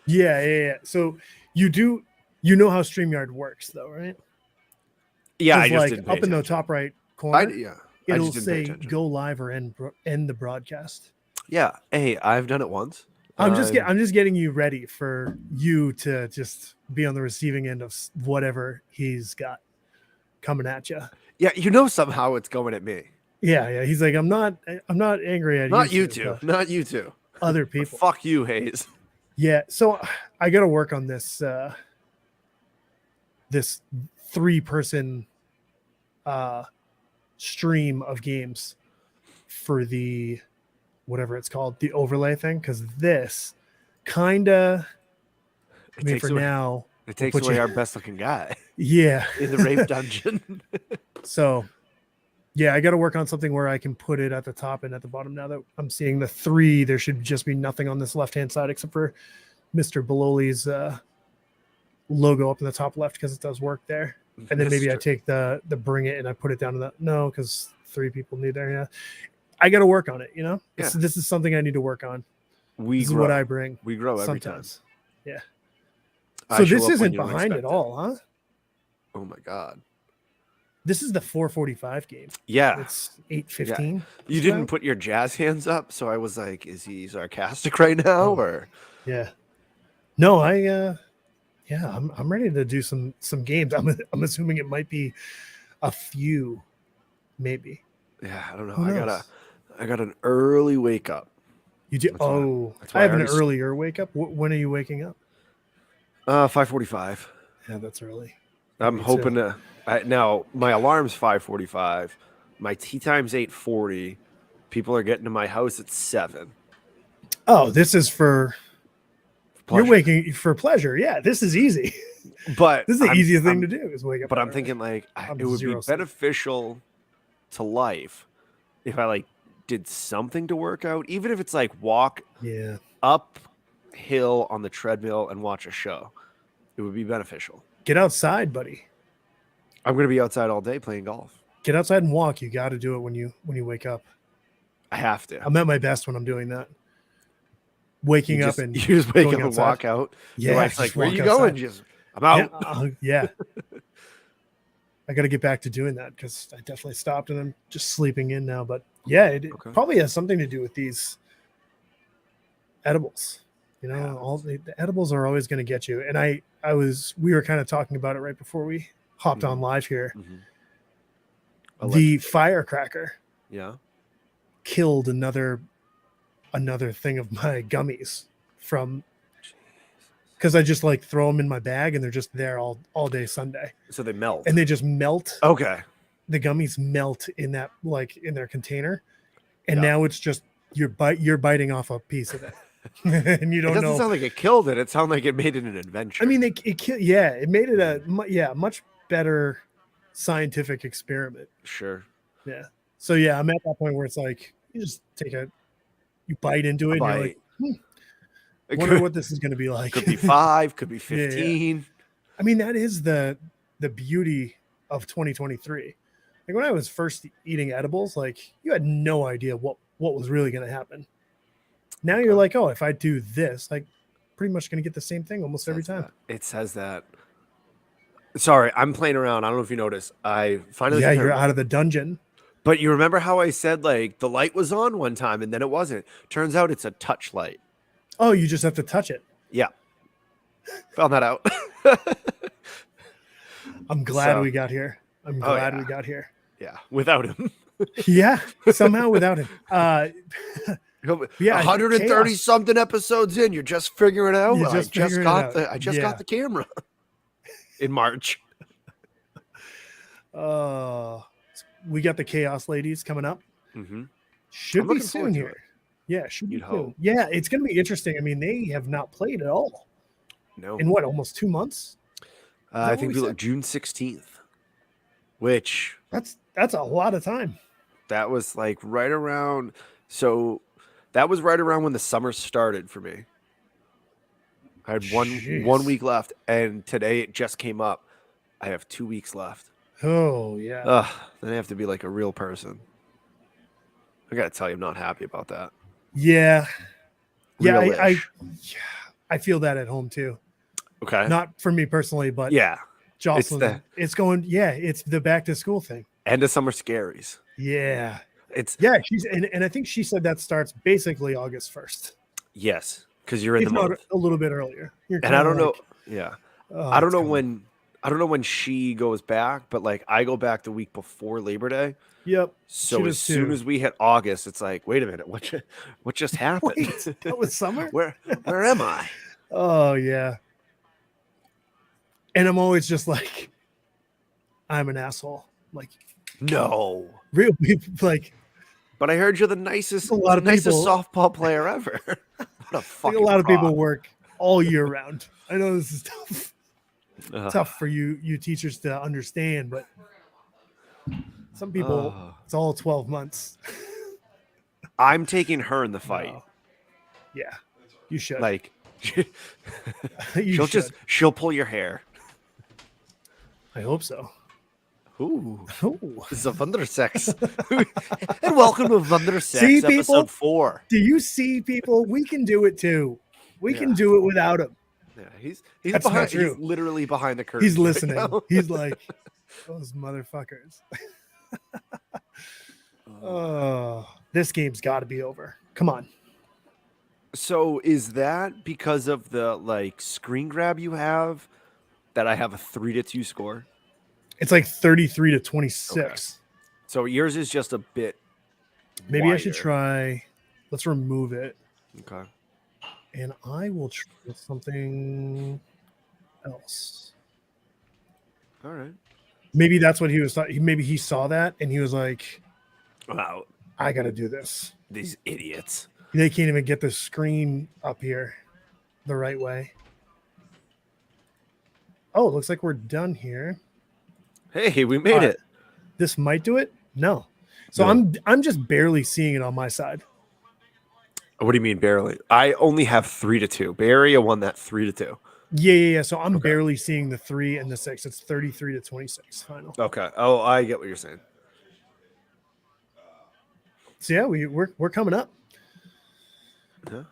Yeah. So you know how StreamYard works, though, right? Yeah, I Because just like didn't pay up in the attention. top right I corner, yeah, I it'll just didn't pay say attention. "Go live" or end the broadcast. Yeah, hey, I've done it once. I'm just getting you ready for you to just be on the receiving end of whatever he's got coming at you. Yeah, you know somehow it's going at me. Yeah. He's like, I'm not angry at Not you two, two. but Not you two. other But people. fuck you, Hayes. Yeah. So I got to work on this this 3-person stream of games for the whatever it's called, the overlay thing, because this kind of, I mean, for now, It takes away our best looking guy yeah. in the rape dungeon. So, yeah, I got to work on something where I can put it at the top and at the bottom. Now that I'm seeing the 3, there should just be nothing on this left-hand side except for Mr. Bololi's logo up in the top left because it does work there. And then maybe I take the bring it and I put it down to the no, because 3 people need there. Yeah, I got to work on it. You know, Yeah. this is something I need to work on. This is what I bring. We grow every sometimes. time. Yeah. So this isn't behind behind at all, huh? Oh my god. This is the 4:45 game. Yeah. It's 8:15. Yeah. You didn't put your jazz hands up, so I was like, is he sarcastic right now? Or yeah. No, I'm ready to do some games. I'm assuming it might be a few, maybe. Yeah, I don't know. I got an early wake up. You do? I have an earlier wake up. When are you waking up? 5:45. Yeah, that's early. I'm hoping to. Now my alarm's 5:45. My tea time's 8:40. People are getting to my house at 7. Oh, this is for pleasure. You're waking for pleasure. Yeah, this is easy. But this is the easiest thing to do is wake up. But I'm thinking like it would be beneficial to life if I like did something to work out, even if it's like walk uphill on the treadmill and watch a show. It would be beneficial. Get outside, buddy. I'm going to be outside all day playing golf. Get outside and walk. You got to do it when you wake up. I have to. I'm at my best when I'm doing that. Waking up and you just wake up and walk out. Yeah, it's like, where are you going? Just I'm out. Yeah. I got to get back to doing that because I definitely stopped and I'm just sleeping in now. But yeah, it probably has something to do with these edibles. You know, all the edibles are always going to get you. And we were kind of talking about it right before we hopped on live here. Mm-hmm. The firecracker killed another thing of my gummies from because I just like throw them in my bag and they're just there all day Sunday. So they melt. And they just melt. Okay. The gummies melt in that in their container. And now it's just you're biting off a piece of it. And you don't know. It doesn't sound like it killed it. It sounded like it made it an adventure. I mean, it made it a much better scientific experiment. Sure. Yeah. So yeah, I'm at that point where it's like you just you bite into it. And you're like, I wonder what this is going to be like. Could be 5, could be 15. Yeah. I mean, that is the beauty of 2023. Like when I was first eating edibles, like you had no idea what was really going to happen. Now you're like, oh, if I do this, like pretty much going to get the same thing almost every time. It says that. Sorry, I'm playing around. I don't know if you noticed. I finally you're out of the dungeon. But you remember how I said like the light was on one time and then it wasn't? Turns out it's a touch light. Oh, you just have to touch it. Yeah. Found that out. I'm glad we got here. I'm glad we got here. Yeah. Without him. Yeah. Somehow without him. 130 something episodes in. You're just figuring it out. I just got the camera in March. We got the Khaos ladies coming up. Mm-hmm. Should be soon here. Yeah, should be soon. Yeah, it's going to be interesting. I mean, they have not played at all. No. In what, almost 2 months? I think we look June 16th, which that's a lot of time. That was like right around. So that was right around when the summer started for me. I had one week left, and today it just came up. I have 2 weeks left. Oh yeah. Then I have to be like a real person. I gotta tell you, I'm not happy about that. Yeah. Yeah. I feel that at home too. Okay. Not for me personally, but Yeah. Jocelyn, it's the back to school thing. End of summer scaries. Yeah. It's she's and I think she said that starts basically August 1st. yes, because you're in If the not month. a little bit earlier. You're And I don't like, know. Yeah. oh, I don't know coming. when she goes back, but like I go back the week before Labor Day. Yep. So as soon as we hit August, it's like, wait a minute, what just happened? Wait, that was summer? where am I? Oh yeah. And I'm always just like, I'm an asshole. Like, No. real people, like, But I heard you're the nicest a lot of people, softball player ever. What a fucking like a lot of people prop. work all year round. I know this is tough. Tough for you teachers to understand, but some people it's all 12 months. I'm taking her in the fight. No. Yeah, you should. Like you she'll pull your hair. I hope so. Ooh. Ooh. This is a Wundersex. And welcome to Wundersex episode 4. Do you see, people? We can do it too. We can do it without him. Yeah, he's behind. He's literally behind the curtain. He's listening. Right, he's like, those motherfuckers. Oh, this game's got to be over. Come on. So is that because of the like screen grab you have that I have a 3-2 score? It's like 33-26. Okay. So yours is just a bit. Maybe wider. I should try. Let's remove it. Okay. And I will try something else. All right. Maybe that's what he was thought. Maybe he saw that and he was like, "Wow, I got to do this." These idiots. They can't even get the screen up here the right way. Oh, it looks like we're done here. Hey, we made it. This might do it. No. So I'm just barely seeing it on my side. What do you mean barely? I only have 3-2. Bay Area won that 3-2. Yeah. So I'm barely seeing the 3 and the 6. It's 33-26 final. Okay. Oh, I get what you're saying. So yeah, we're coming up. Yeah.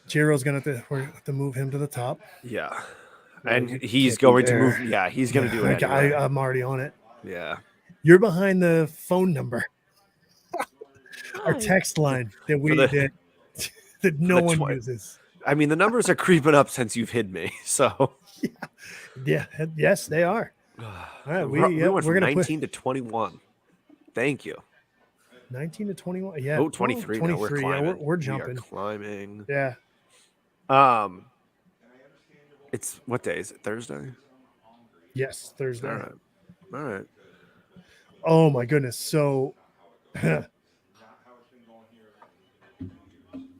Jiro's gonna have to move him to the top. Yeah. And he's going to move. Yeah, he's going to do it. Anyway. I'm already on it. Yeah. You're behind the phone number. Our text line that we did that no one uses. I mean, the numbers are creeping up since you've hid me. So yeah. Yes, they are. All right, we went from 19 to 21. Thank you. 19 to 21. Yeah. Oh, 23. 23. Now we're climbing. Yeah, we're jumping. We are climbing. Yeah. It's what day is it? Thursday? Yes, Thursday. All right. Oh my goodness. So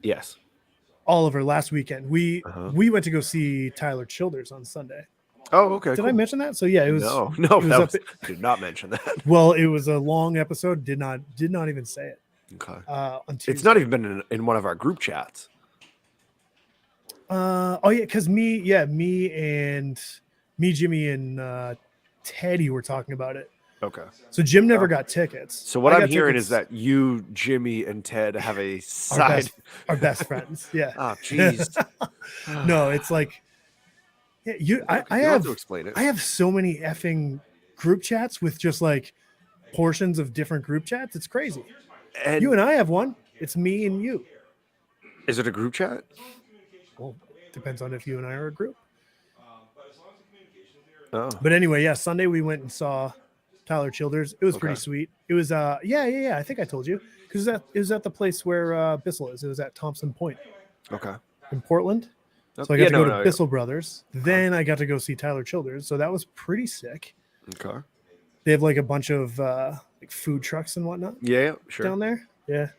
yes. Oliver, last weekend we went to go see Tyler Childers on Sunday. Oh, okay. Did I mention that? So yeah, it was did not mention that. Well, it was a long episode. Did not even say it. Okay. On it's not even been in one of our group chats. Because me, Jimmy, and Teddy were talking about it. Okay. So Jim never got tickets. So what I'm hearing is that you, Jimmy, and Ted have a side. Our best friends. Yeah. Oh, jeez. No, it's like, yeah, I have to explain it. I have so many effing group chats with just like portions of different group chats. It's crazy. And you and I have one. It's me and you. Is it a group chat? Well, depends on if you and I are a group. Oh. But anyway, yeah, Sunday we went and saw Tyler Childers. It was pretty sweet. It was I think I told you because it was at the place where Bissell is. It was at Thompson Point. Okay. In Portland. So I got to go to Bissell Brothers. Then I got to go see Tyler Childers. So that was pretty sick. Okay. They have like a bunch of like food trucks and whatnot. Yeah, sure. Down there. Yeah.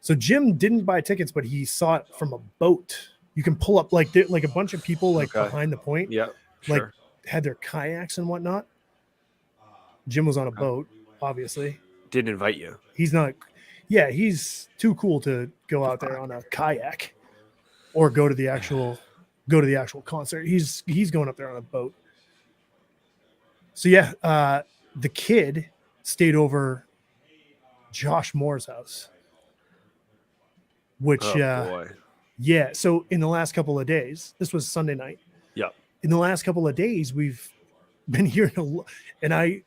So Jim didn't buy tickets, but he saw it from a boat. You can pull up like a bunch of people like behind the point. Yeah. Sure. Like had their kayaks and whatnot. Jim was on a boat, obviously. Didn't invite you. He's not. Yeah, he's too cool to go out there on a kayak or go to the actual concert. He's going up there on a boat. So yeah, the kid stayed over Josh Moore's house, which boy. Yeah. So in the last couple of days, this was Sunday night. Yeah. In the last couple of days, we've been hearing a lot, and I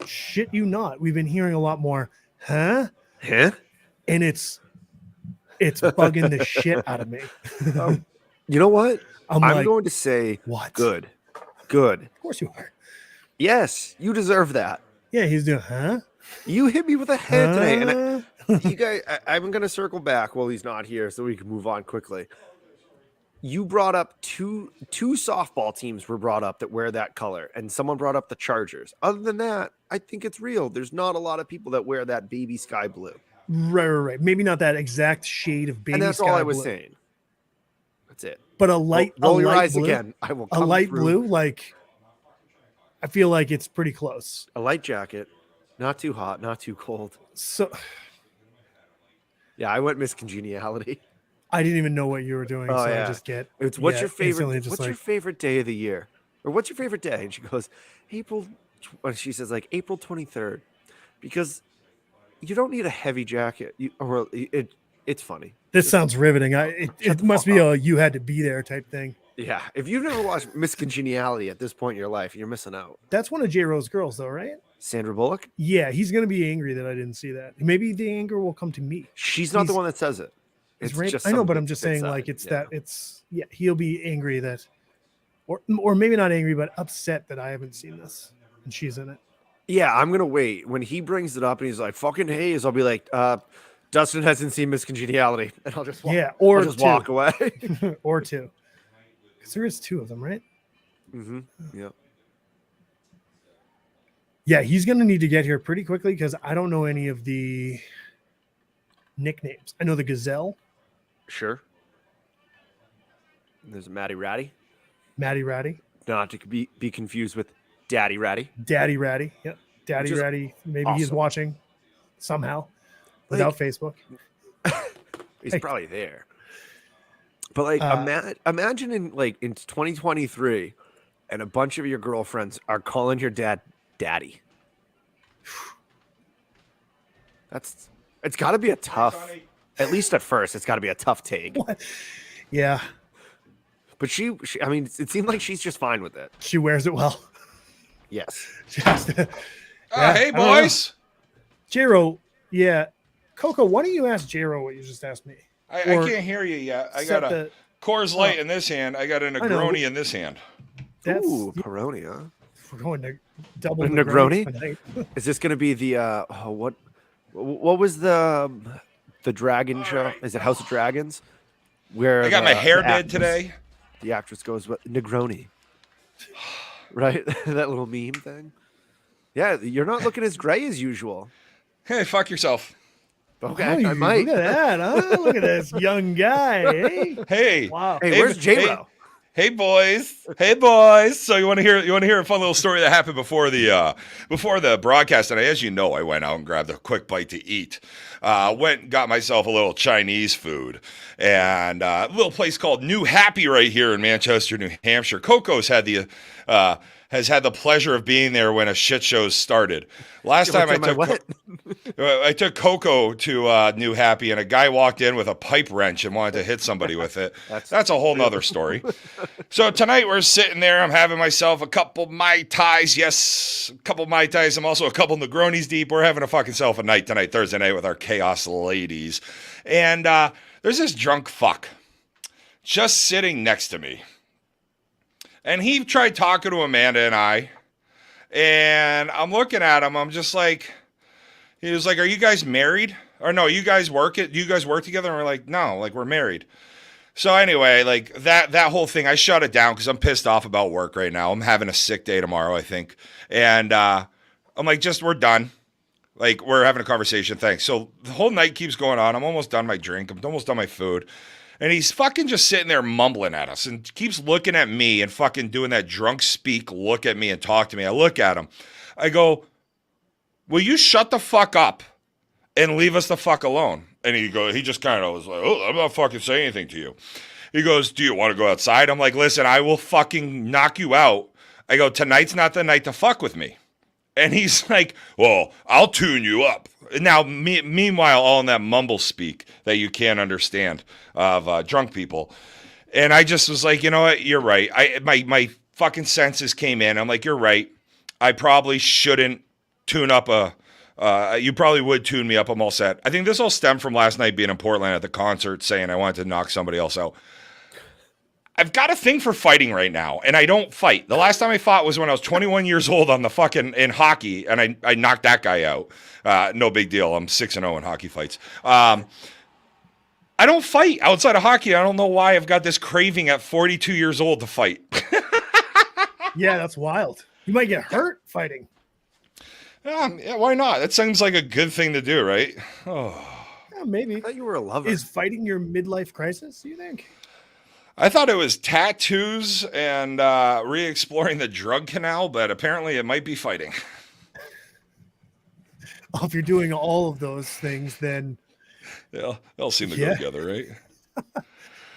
shit you not, we've been hearing a lot more, huh? Huh? And it's bugging the shit out of me. You know what? I'm like, going to say what? Good. Of course you are. Yes, you deserve that. Yeah, he's doing, huh? You hit me with a head today. And Huh? you guys, I'm going to circle back while he's not here so we can move on quickly. You brought up two softball teams were brought up that wear that color, and someone brought up the Chargers. Other than that, I think it's real. There's not a lot of people that wear that baby sky blue. Right. Maybe not that exact shade of baby And that's sky all I was blue, saying. That's it. but a light, Roll your light eyes blue, again. I will a come light through. blue. Like, I feel like it's pretty close. A light jacket, not too hot, not too cold. So Yeah, I went Miss Congeniality. I didn't even know what you were doing. Oh, So yeah. I just get. It's what's yeah, your favorite? instantly just What's like, your favorite day of the year, or what's your favorite day? And she goes, April. And she says like April 23rd, because you don't need a heavy jacket. It's funny. This sounds riveting. It must be a you had to be there type thing. Yeah, if you've never watched Miss Congeniality at this point in your life, you're missing out. That's one of J. Rose's girls, though, right? Sandra Bullock. Yeah, he's gonna be angry that I didn't see that. Maybe the anger will come to me. She's not the He's- one that says it. It's just I know, but something I'm just that's saying, said. like, it's Yeah. that it's he'll be angry that, or maybe not angry, but upset that I haven't seen this and she's in it. Yeah, I'm gonna wait when he brings it up and he's like, "Fucking haze." I'll be like, Dustin hasn't seen Miss Congeniality, and I'll just walk, Yeah, or I'll just two. walk away. Or two, because there is two of them, right? Mm-hmm. Yeah. Yeah, he's gonna need to get here pretty quickly because I don't know any of the nicknames. I know the Gazelle, Sure. There's Maddie Ratty, Maddie Ratty, not to be confused with Daddy Ratty. Daddy Ratty. Yep, Daddy Which is Ratty. Maybe he's awesome. watching somehow without Facebook. He's Hey. probably there. But like, imagine in 2023, and a bunch of your girlfriends are calling your dad Daddy. It's got to be a tough. At least at first, it's got to be a tough take. What? Yeah, But she, I mean, it seemed like she's just fine with it. she wears it well. Yes. She has to. Hey, I don't know. boys. J-Ro, yeah. Coco, why don't you ask J-Ro what you just asked me? I Or can't hear you yet. I set got a the- Coors Light in this hand. I got a know. Negroni in this hand. That's, Ooh, Peroni, huh? we're going to double Negroni? tonight. Is this going to be the what was the dragon show? Is it House of Dragons? Where I got my hair the did actress- today. The actress goes with Negroni, right? That little meme thing. Yeah, you're not looking as gray as usual. Hey, fuck yourself. Okay, Oh, I might. Look at that, huh? Look at this young guy. Hey. Hey. Wow. Hey, Hey, where's J-Ro? Hey boys. Hey boys. So you want to hear a fun little story that happened before the broadcast? And as you know, I went out and grabbed a quick bite to eat. Went and got myself a little Chinese food, and a little place called New Happy right here in Manchester, New Hampshire. Coco's has had the pleasure of being there when a shit show started. Last time I took Coco to New Happy, and a guy walked in with a pipe wrench and wanted to hit somebody with it. That's a whole nother story. So tonight we're sitting there. I'm having myself a couple Mai Tais. Yes, a couple Mai Tais. I'm also a couple Negronis deep. We're having a fucking self a night tonight, Thursday night, with our Khaos ladies. And there's this drunk fuck just sitting next to me. And he tried talking to Amanda and I, and I'm looking at him. I'm just like, he was like, "Are you guys married? Or no, you guys work together?" And we're like, "No, like we're married." So anyway, like that whole thing, I shut it down because I'm pissed off about work right now. I'm having a sick day tomorrow, I think, and I'm like, we're done. Like we're having a conversation. Thanks. So the whole night keeps going on. I'm almost done my drink. I'm almost done my food. And he's fucking just sitting there mumbling at us and keeps looking at me and fucking doing that drunk speak, look at me and talk to me. I look at him. I go, "Will you shut the fuck up and leave us the fuck alone?" And he just kind of was like, "Oh, I'm not fucking saying anything to you." He goes, "Do you want to go outside?" I'm like, "Listen, I will fucking knock you out." I go, "Tonight's not the night to fuck with me." And he's like, well, I'll tune you up. Now, meanwhile, all in that mumble speak that you can't understand of drunk people. And I just was like, you know what? You're right. My fucking senses came in. I'm like, you're right. I probably shouldn't tune up you probably would tune me up. I'm all set. I think this all stemmed from last night being in Portland at the concert saying I wanted to knock somebody else out. I've got a thing for fighting right now, and I don't fight. The last time I fought was when I was 21 years old on the fucking in hockey, and I knocked that guy out. No big deal. I'm 6-0 in hockey fights. I don't fight outside of hockey. I don't know why I've got this craving at 42 years old to fight. Yeah, that's wild. You might get hurt fighting. Yeah, why not? That seems like a good thing to do, right? Oh. Yeah, maybe. I thought you were a lover. Is fighting your midlife crisis, you think? I thought it was tattoos and re-exploring the drug canal, but apparently it might be fighting. Oh, if you're doing all of those things, then they'll seem to go together, right?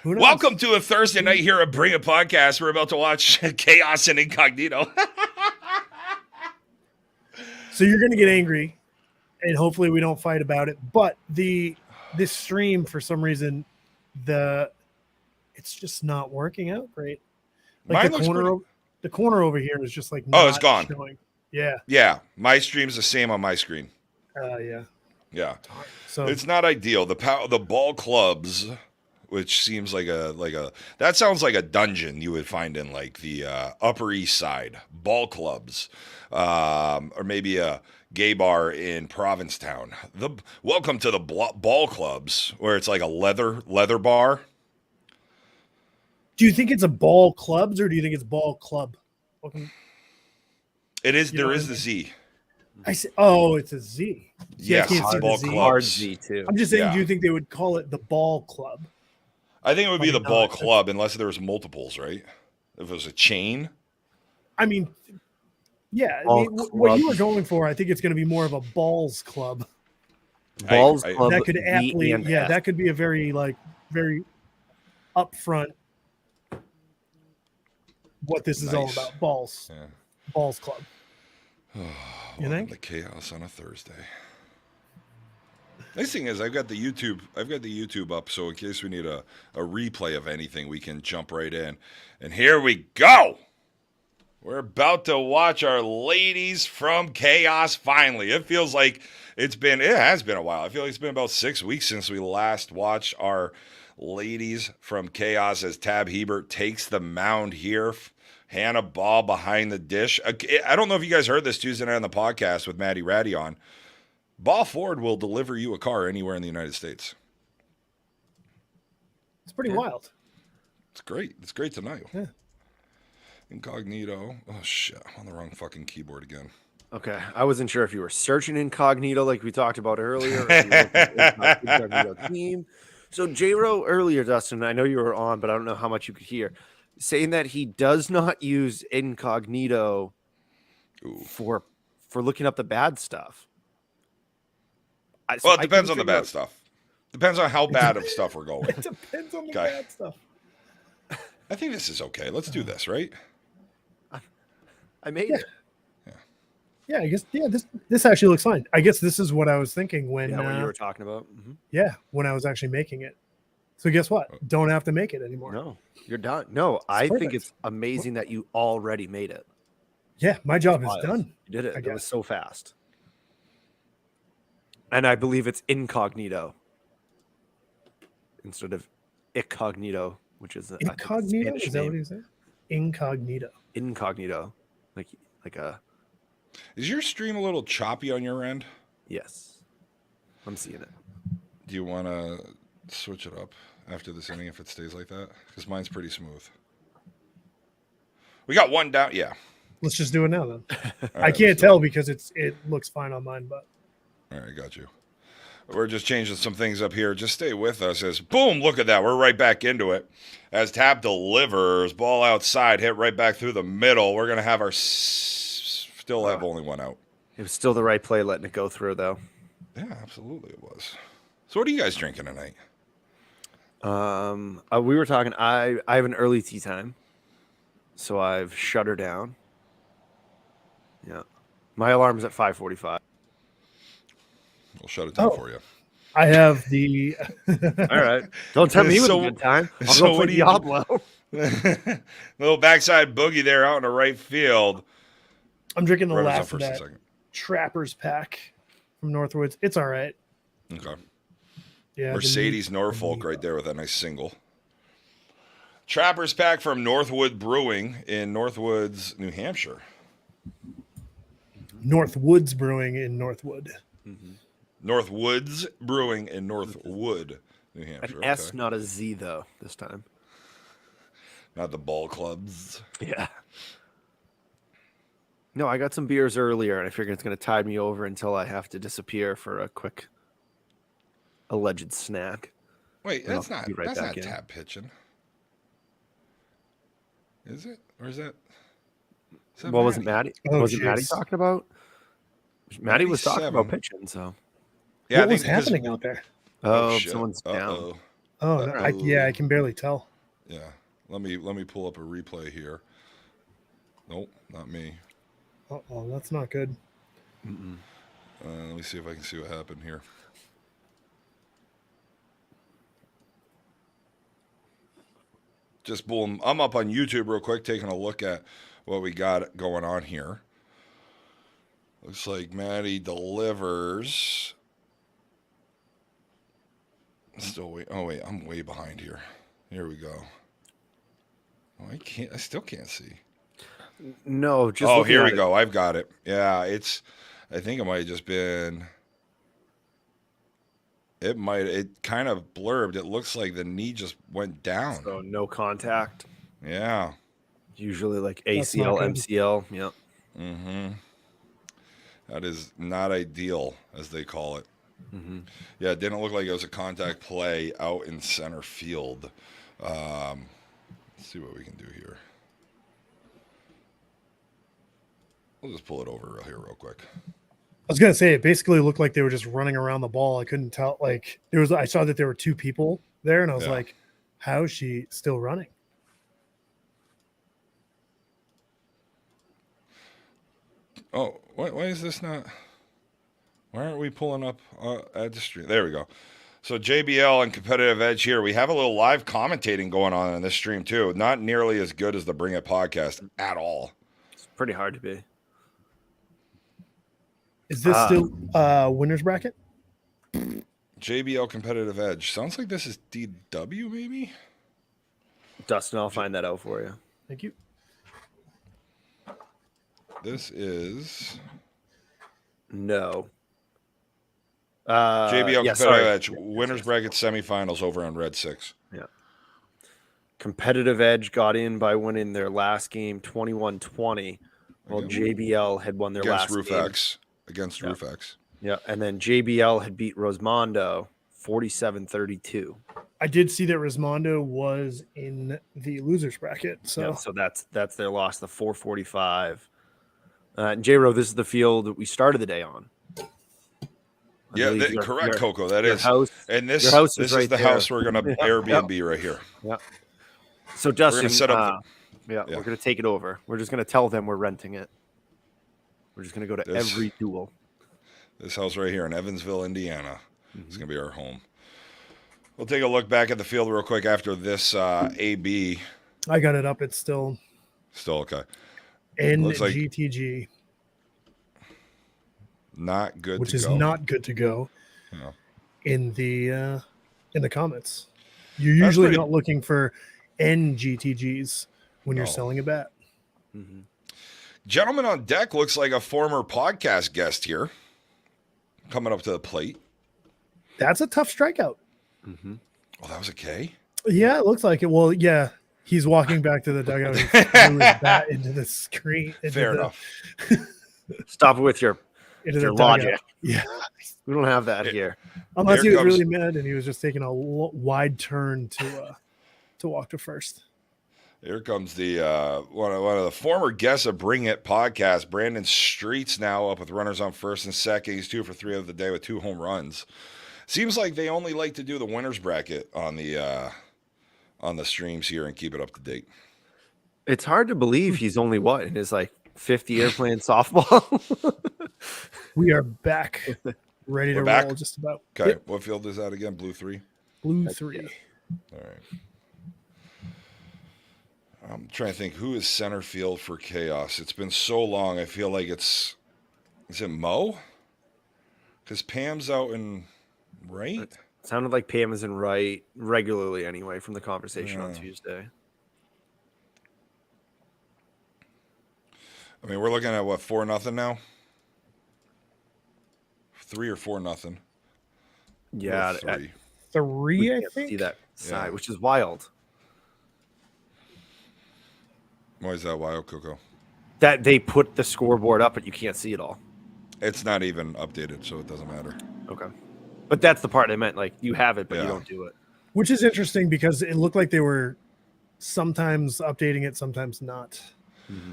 Who knows? Welcome to a Thursday night here at Bring It Podcast. We're about to watch Khaos and Incognito. So you're going to get angry, and hopefully we don't fight about it. But this stream, for some reason, it's just not working out great. Like the corner over here is just like it's gone. Showing. Yeah. Yeah, my stream's the same on my screen. Yeah. Yeah. So it's not ideal. The ball clubs, which seems like that sounds like a dungeon you would find in like the Upper East Side. Ball clubs, or maybe a gay bar in Provincetown. Welcome to the ball clubs, where it's like a leather bar. Do you think it's a ball clubs or do you think it's ball club? Welcome. It is. There is the Z. I say, oh, it's a Z. Yes, I can't see ball the Z. clubs. Hard Z too. I'm just saying, do you think they would call it the ball club? I think it would be the ball club unless there was multiples, right? If it was a chain. I mean, yeah. I mean, what you were going for, I think it's going to be more of a balls club. Balls club. That could aptly, that could be a very very upfront. What this is all about, balls. Yeah. Balls club. You think? The Khaos on a Thursday. Nice thing is I've got the YouTube up, so in case we need a replay of anything, we can jump right in. And here we go. We're about to watch our ladies from Khaos finally. It feels like it has been a while. I feel like it's been about 6 weeks since we last watched our ladies from Khaos as Tab Hebert takes the mound here. Hannah Ball behind the dish. I don't know if you guys heard this Tuesday night on the podcast with Maddie Ratty on. Ball Ford will deliver you a car anywhere in the United States. It's pretty wild. It's great. It's great to know. Yeah. Incognito. Oh, shit. I'm on the wrong fucking keyboard again. Okay. I wasn't sure if you were searching incognito like we talked about earlier. Or if you were incognito team. So J-Ro earlier, Dustin, I know you were on, but I don't know how much you could hear, saying that he does not use incognito for looking up the bad stuff. Well, it depends on the bad stuff. Depends on how bad of stuff we're going. It depends on the bad stuff. I think this is okay. Let's do this, right? I made it. Yeah, I guess. Yeah, this actually looks fine. I guess this is what I was thinking when what you were talking about. Mm-hmm. Yeah, when I was actually making it. So guess what? Don't have to make it anymore. No, you're done. No, I think it's amazing that you already made it. Yeah, my job is done. You did it. It was so fast. And I believe it's incognito instead of incognito, which is incognito. Is that what he said? Incognito. Incognito, like a. Is your stream a little choppy on your end? Yes, I'm seeing it. Do you want to switch it up after this inning if it stays like that? Because mine's pretty smooth. We got one down. Yeah. Let's just do it now then. Right, I can't tell because it looks fine on mine, but. All right, got you. We're just changing some things up here. Just stay with us as boom, look at that. We're right back into it. As Tab delivers, ball outside, hit right back through the middle. We're going to have still have only one out. It was still the right play letting it go through, though. Yeah, absolutely it was. So what are you guys drinking tonight? We were talking, I have an early tea time, so I've shut her down. Yeah. My alarm's at 5:45. We'll shut it down Oh. for you. I have the. All right. Don't tell me So- with a good time. I'll so go what play do you do? Diablo. Little backside boogie there out in the right field. I'm drinking the Runners on last of first and that second. Trappers pack from Northwoods. It's all right. Okay. Yeah. Mercedes Norfolk right there with a nice single. Trappers pack from Northwood Brewing in Northwoods, New Hampshire. Northwoods Brewing in Northwood. Northwoods Brewing in Northwood, New Hampshire. An S, not a Z, though, this time. Not the ball clubs. Yeah. No, I got some beers earlier, and I figured it's going to tide me over until I have to disappear for a quick alleged snack. Wait, And that's I'll not be right that's back not in. tap pitching. Is it? Or is that? What was it, Maddie? Oh, was it Maddie jeez. talking about? Maddie was talking 97. about pitching, so. Yeah, What I was think because- happening out there? Oh, shit. someone's down. Uh-oh. Oh, no, yeah, I can barely tell. Yeah. Let me pull up a replay here. Nope, not me. Oh, that's not good. Let me see if I can see what happened here. Just boom. I'm up on YouTube real quick, taking a look at what we got going on here. Looks like Maddie delivers. Still wait. Oh wait, I'm way behind here. Here we go. Oh, I still can't see. No, just. Oh, looking here at we go. I've got it. Yeah, I think it might have just been. It kind of blurbed. It looks like the knee just went down. So no contact. Yeah. Usually like That's ACL, not good. MCL. Yep. Mm-hmm. That is not ideal, as they call it. Yeah, it didn't look like it was a contact play out in center field. Let's see what we can do here. We'll just pull it over here real quick. I was gonna say it basically looked like they were just running around the ball. I couldn't tell. Like I saw that there were two people there, and I was Yeah. like, "How is she still running?" Oh, why is this not? Why aren't we pulling up at the stream? There we go. So JBL and Competitive Edge here. We have a little live commentating going on in this stream too. Not nearly as good as the Bring It podcast at all. It's pretty hard to be. Is this still winners bracket? JBL Competitive Edge. Sounds like this is DW maybe? Dustin, I'll find that out for you. Thank you. This is No. JBL yeah, Competitive sorry. Edge. Winners bracket semifinals over on Red 6. Yeah. Competitive Edge got in by winning their last game 21-20, while JBL had won their Against last Roof game. X. Against Yeah. Roof X. Yeah, and then JBL had beat Rosmondo 47-32. I did see that Rismondo was in the losers bracket. So Yeah, so that's their loss, the 445. J-Ro, this is the field that we started the day on. I Yeah, believe correct, Coco. That your is. house. And this, your house this is is right the there. house we're going to Airbnb right here. Yeah. So Dustin, set up yeah, yeah. we're gonna take it over. We're just gonna tell them we're renting it. We're just gonna go to This- every duel. This house right here in Evansville, Indiana. It's going to be our home. We'll take a look back at the field real quick after this AB. I got it up. It's still Still okay. NGTG, like- Not good which to is go. not good to go No. in the comments. You're That's usually pretty- not looking for NGTGs when you're No. selling a bat. Gentleman on deck looks like a former podcast guest here. Coming up to the plate. That's a tough strikeout. Oh, that was a K? Yeah, it looks like it. Well, yeah, he's walking back to the dugout and threw his bat into the screen. Fair enough. Stop it with your Into the logic. dugout. Yeah, We don't have that here. unless Here he was comes- really mad and he was just taking a wide turn to walk to first. Here comes the one of the former guests of Bring It podcast, Brandon Streets, now up with runners on first and second. He's 2 for 3 of the day with 2 home runs. Seems like they only like to do the winners bracket on the streams here and keep it up to date. It's hard to believe he's only in his like fifth year playing softball. We are back, ready to back? roll. Just about. Okay, Yep. what field is that again? Blue 3? Blue 3. All right. I'm trying to think who is center field for Chaos. It's been so long. I feel like is it Mo? Because Pam's out in right. It sounded like Pam is in right regularly anyway from the conversation on Tuesday. I mean, we're looking at what, 4-0 now? 3 or 4-0. Yeah, Or 3. 3, I can't think. see that side, which is wild. Why is that wild, Coco? That they put the scoreboard up, but you can't see it all. It's not even updated, so it doesn't matter. Okay. But that's the part I meant. Like, you have it, but you don't do it. Which is interesting because it looked like they were sometimes updating it, sometimes not. Mm-hmm.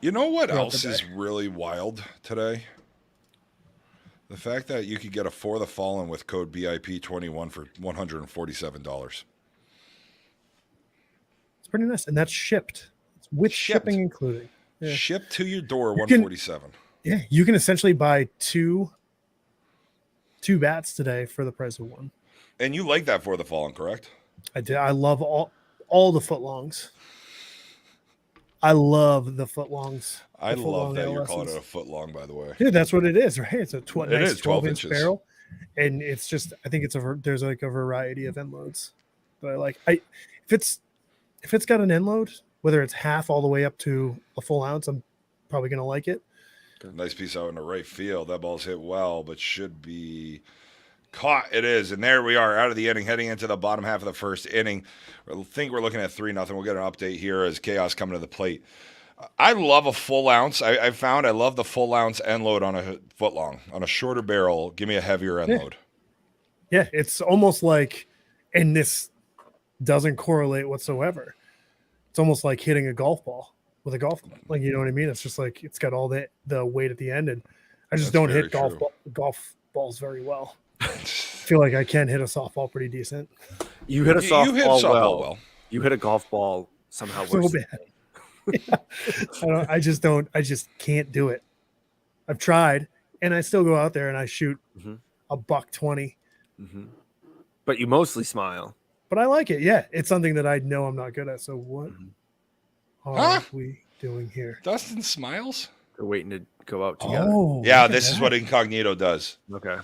You know what Throughout else the day. is really wild today? The fact that you could get a For the Fallen with code BIP21 for $147. It's pretty nice. And that's shipped. It's with Shipped. shipping included. Yeah. Shipped to your door, You can- $147. Yeah, you can essentially buy two bats today for the price of one. And you like that For the Fallen, correct? I did. I love all the footlongs. I love the footlongs. I The love footlong that you're calling LSs. it a foot long, by the way. Yeah, that's what it is, right? It's a It nice is 12 12-inch inches. barrel, and it's just I think there's like a variety of end loads that I like. If it's got an end load, whether it's half all the way up to a full ounce, I'm probably gonna like it. Nice piece out in the right field. That ball's hit well, but should be caught. It is. And there we are out of the inning, heading into the bottom half of the first inning. I think we're looking at 3-0. We'll get an update here as Chaos coming to the plate. I love a full ounce. I found I love the full ounce end load on a foot long. On a shorter barrel, give me a heavier end load. Yeah, it's almost like, and this doesn't correlate whatsoever. It's almost like hitting a golf ball with a golf club. Like, you know what I mean? It's just like it's got all the weight at the end, and I just That's don't very hit true. golf balls very well. I feel like I can hit a softball pretty decent. You hit a softball, You hit softball well. You hit a golf ball somehow So worse. bad. Yeah. I just can't do it. I've tried, and I still go out there and I shoot a $120. Mm-hmm. But you mostly smile. But I like it. Yeah, it's something that I know I'm not good at. So what are we doing here? Dustin smiles? They're waiting to go out together. Oh, Yeah, look at this is that. what Incognito does. Okay.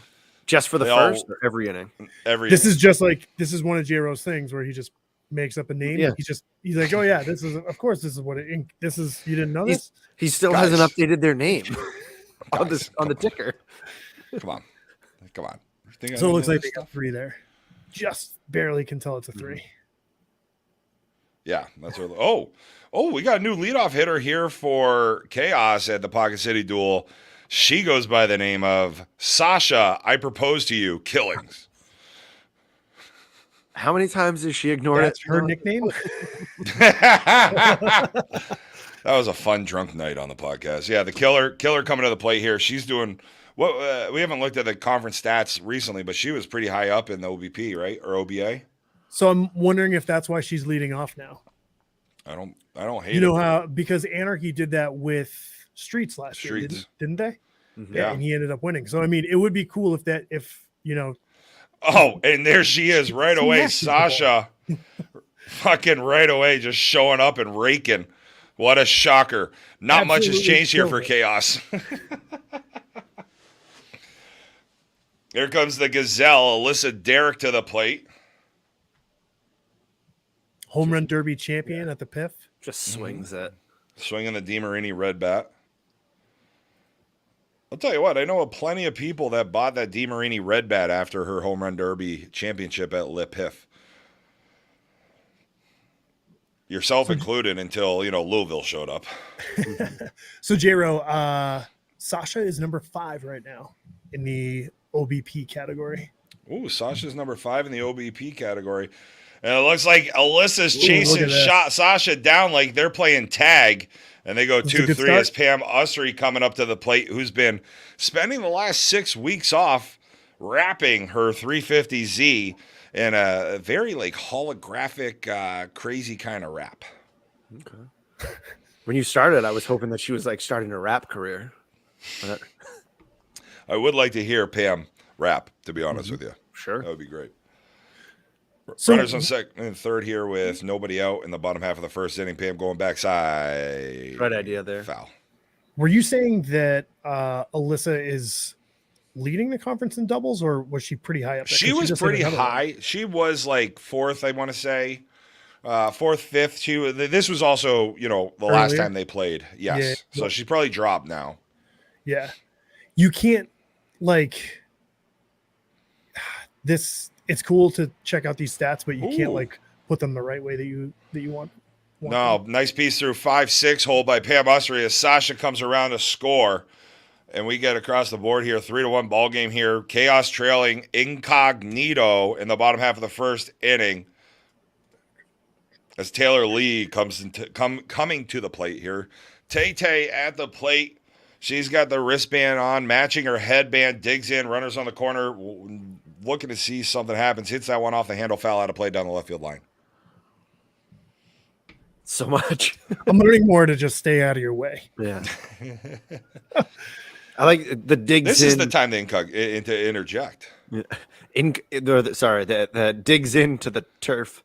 Just for the They all- first or every inning? This is just like this is one of J-Ro's things where he just makes up a name. Yeah. He's like, oh yeah, this is what this is. You didn't know this? He still Guys. hasn't updated their name on the ticker. Come on. Think I So it don't looks know like this they got stuff? 3 there. Just barely can tell it's a 3. Yeah, that's what. Oh, we got a new leadoff hitter here for Chaos at the Pocket City Duel. She goes by the name of Sasha. I propose to you, Killings. How many times has she ignored That's it? her nickname. That was a fun drunk night on the podcast. Yeah, the killer coming to the plate here. She's doing what we haven't looked at the conference stats recently, but she was pretty high up in the OBP, right? Or OBA. So I'm wondering if that's why she's leading off now. I don't hate You know it. how because Anarchy did that with Streets last year, Streets. didn't they? Mhm. Yeah. And he ended up winning. So I mean, it would be cool if Oh, and there she is right She away, matches the ball. Sasha. Fucking right away, just showing up and raking. What a shocker. Not much has Absolutely changed here for killed it. Chaos. Here comes the Gazelle, Alyssa Derrick to the plate. home run derby champion at the PIF. Just swings it. Swinging the DiMarini red bat. I'll tell you what, I know plenty of people that bought that DiMarini red bat after her home run derby championship at Le Pif. Yourself included until, Louisville showed up. So J-Ro, Sasha is number 5 right now in the OBP category. Ooh, Sasha's number 5 in the OBP category. And it looks like Alyssa's Ooh, chasing look at that. Sasha down like they're playing tag. And they go This is a 2-3 good start. as Pam Ussery coming up to the plate, who's been spending the last 6 weeks off wrapping her 350Z in a very holographic, crazy kind of wrap. Okay. When you started, I was hoping that she was like starting a rap career. But, I would like to hear Pam rap, to be honest with you. sure. That would be great. So- Runners on second and third here with nobody out in the bottom half of the first inning. Pam going backside. Right idea there. Foul. Were you saying that Alyssa is leading the conference in doubles, or was she pretty high up there? She 'Cause was just hit pretty another one. high. She was like fourth, I want to say. Fourth, fifth. This was also, the last Earlier? time they played. Yes. Yeah. So she's probably dropped now. Yeah. You can't like this. It's cool to check out these stats, but you can't Ooh. like put them the right way that you want. No, nice piece through 5-6 hole by Pam Usry as Sasha comes around to score. And we get across the board here, 3-1 ball game here. Khaos trailing incognito in the bottom half of the first inning. As Taylor Lee coming to the plate here. Tay at the plate. She's got the wristband on, matching her headband, digs in, runners on the corner, looking to see something happens. Hits that one off the handle, foul out of play down the left field line. So much. I'm learning more to just stay out of your way. Yeah. I like the digs This in. is the time to interject. That digs into the turf.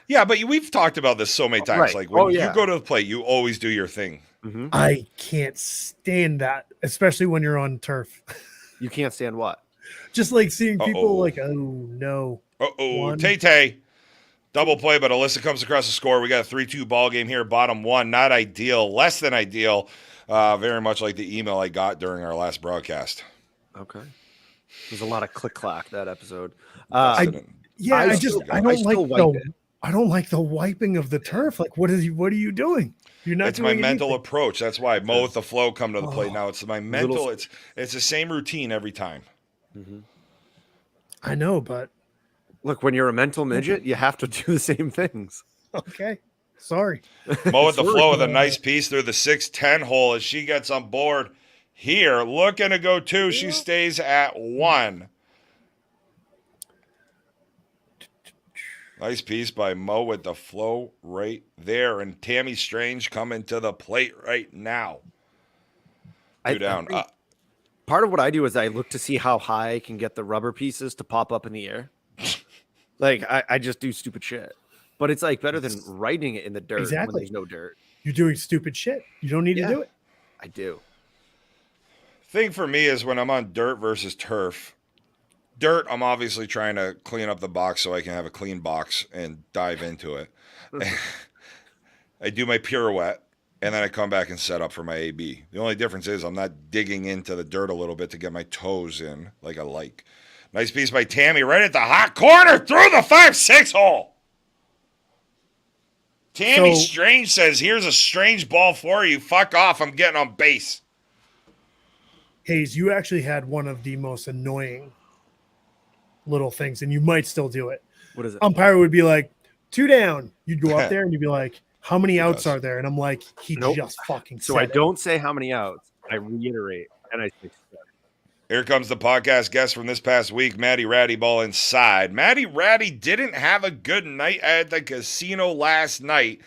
Yeah, but we've talked about this so many times. Right. Like when yeah. you go to the plate, you always do your thing. Mm-hmm. I can't stand that, especially when you're on turf. You can't stand what? Just like seeing people Uh-oh. like, oh no. One. Tay. Double play, but Alyssa comes across the score. We got a 3-2 ball game here. Bottom one, not ideal, less than ideal. Very much like the email I got during our last broadcast. Okay. There's a lot of click clack that episode. I wipe it. I don't like the wiping of the turf. Like, what are you doing? You're not It's my doing mental anything. approach. That's why Mo with the flow come to the plate Oh. now. It's my mental. It's the same routine every time. Mm-hmm. I know, but Look, when you're a mental midget, you have to do the same things. okay. Sorry. Mo with the Sorry. flow with a nice piece through the 6-10 hole as she gets on board here. Looking to go 2. She stays at 1. Nice piece by Mo with the flow right there. And Tammy Strange coming to the plate right now. Two down. think part of what I do is I look to see how high I can get the rubber pieces to pop up in the air. Like, I just do stupid shit. But it's like better than writing it in the dirt when Exactly. there's no dirt. You're doing stupid shit. You don't need Yeah. to do it. I do. Thing for me is when I'm on dirt versus turf. Dirt, I'm obviously trying to clean up the box so I can have a clean box and dive into it. I do my pirouette, and then I come back and set up for my AB. The only difference is I'm not digging into the dirt a little bit to get my toes in like I like. Nice piece by Tammy right at the hot corner through the 5-6 hole. Tammy So- Strange says, here's a strange ball for you. Fuck off. I'm getting on base. Hayes, you actually had one of the most annoying little things, and you might still do it. What is it? Umpire would be like, 2 down. You'd go up there and you'd be like, how many outs Yes. are there? And I'm like, he Nope. just fucking So said I it. don't say how many outs. I reiterate, and I say seven. Here comes the podcast guest from this past week, Maddie Ratty ball inside. Maddie Ratty didn't have a good night at the casino last night,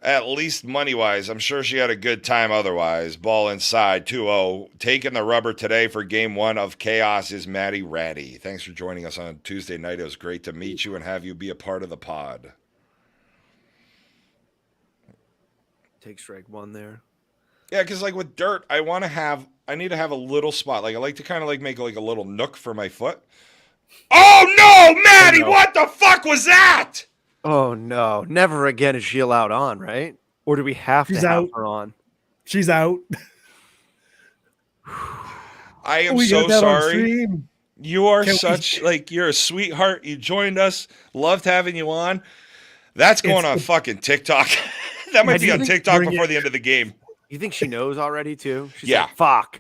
at least money-wise. I'm sure she had a good time otherwise. Ball inside, 2-0. Taking the rubber today for game 1 of Khaos is Maddie Ratty. Thanks for joining us on Tuesday night. It was great to meet you and have you be a part of the pod. Take strike 1 there. Yeah, because like with dirt, I need to have a little spot. Like I like to kind of like make like a little nook for my foot. Oh no, Maddie! Oh, no. What the fuck was that? Oh no! Never again is she allowed on, right? Or do we have She's to have out. her on? She's out. I am We so got that on sorry. stream. You are Can we- such like you're a sweetheart. You joined us. Loved having you on. That's going It's on the- fucking TikTok. That might do be you on think TikTok bring before it- the end of the game. You think she knows already too? She's Yeah. like, fuck.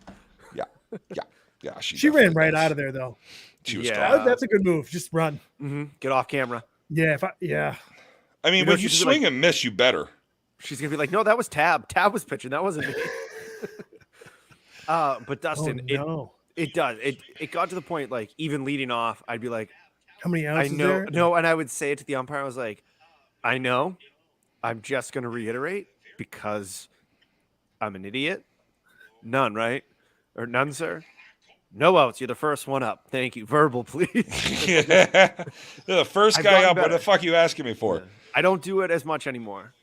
Yeah, She ran definitely right does. out of there, though. She was Yeah. gone. That's a good move. Just run. Get off camera. Yeah. I mean, You know, when you she's like- swing and miss, you better. She's gonna be like, no, that was Tab. Tab was pitching. That wasn't me. But Oh, Dustin, no. it does. It got to the point like even leading off, I'd be like, How many I outs is know, there? no, and I would say it to the umpire. I was like, I know, I'm just going to reiterate because I'm an idiot. None, right? Or none, sir? No outs. You're the first one up. Thank you. Verbal, please. You're the first I've guy gotten up. What better. the fuck are you asking me for? Yeah. I don't do it as much anymore.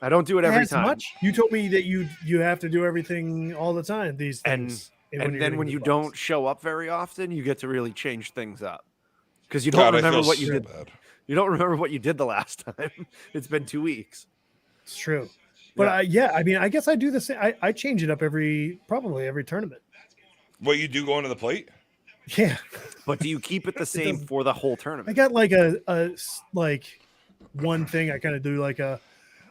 I don't do it every As time. much? You told me that you have to do everything all the time. These things, And then when you don't show up very often, you get to really change things up because you God, don't I remember feel what you so did. bad. You don't remember what you did the last time. It's been 2 weeks. It's true, but I mean, I guess I do the same. I change it up probably every tournament. What you do going to the plate? Yeah, But do you keep it the same for the whole tournament? I got like a one thing. I kind of do like a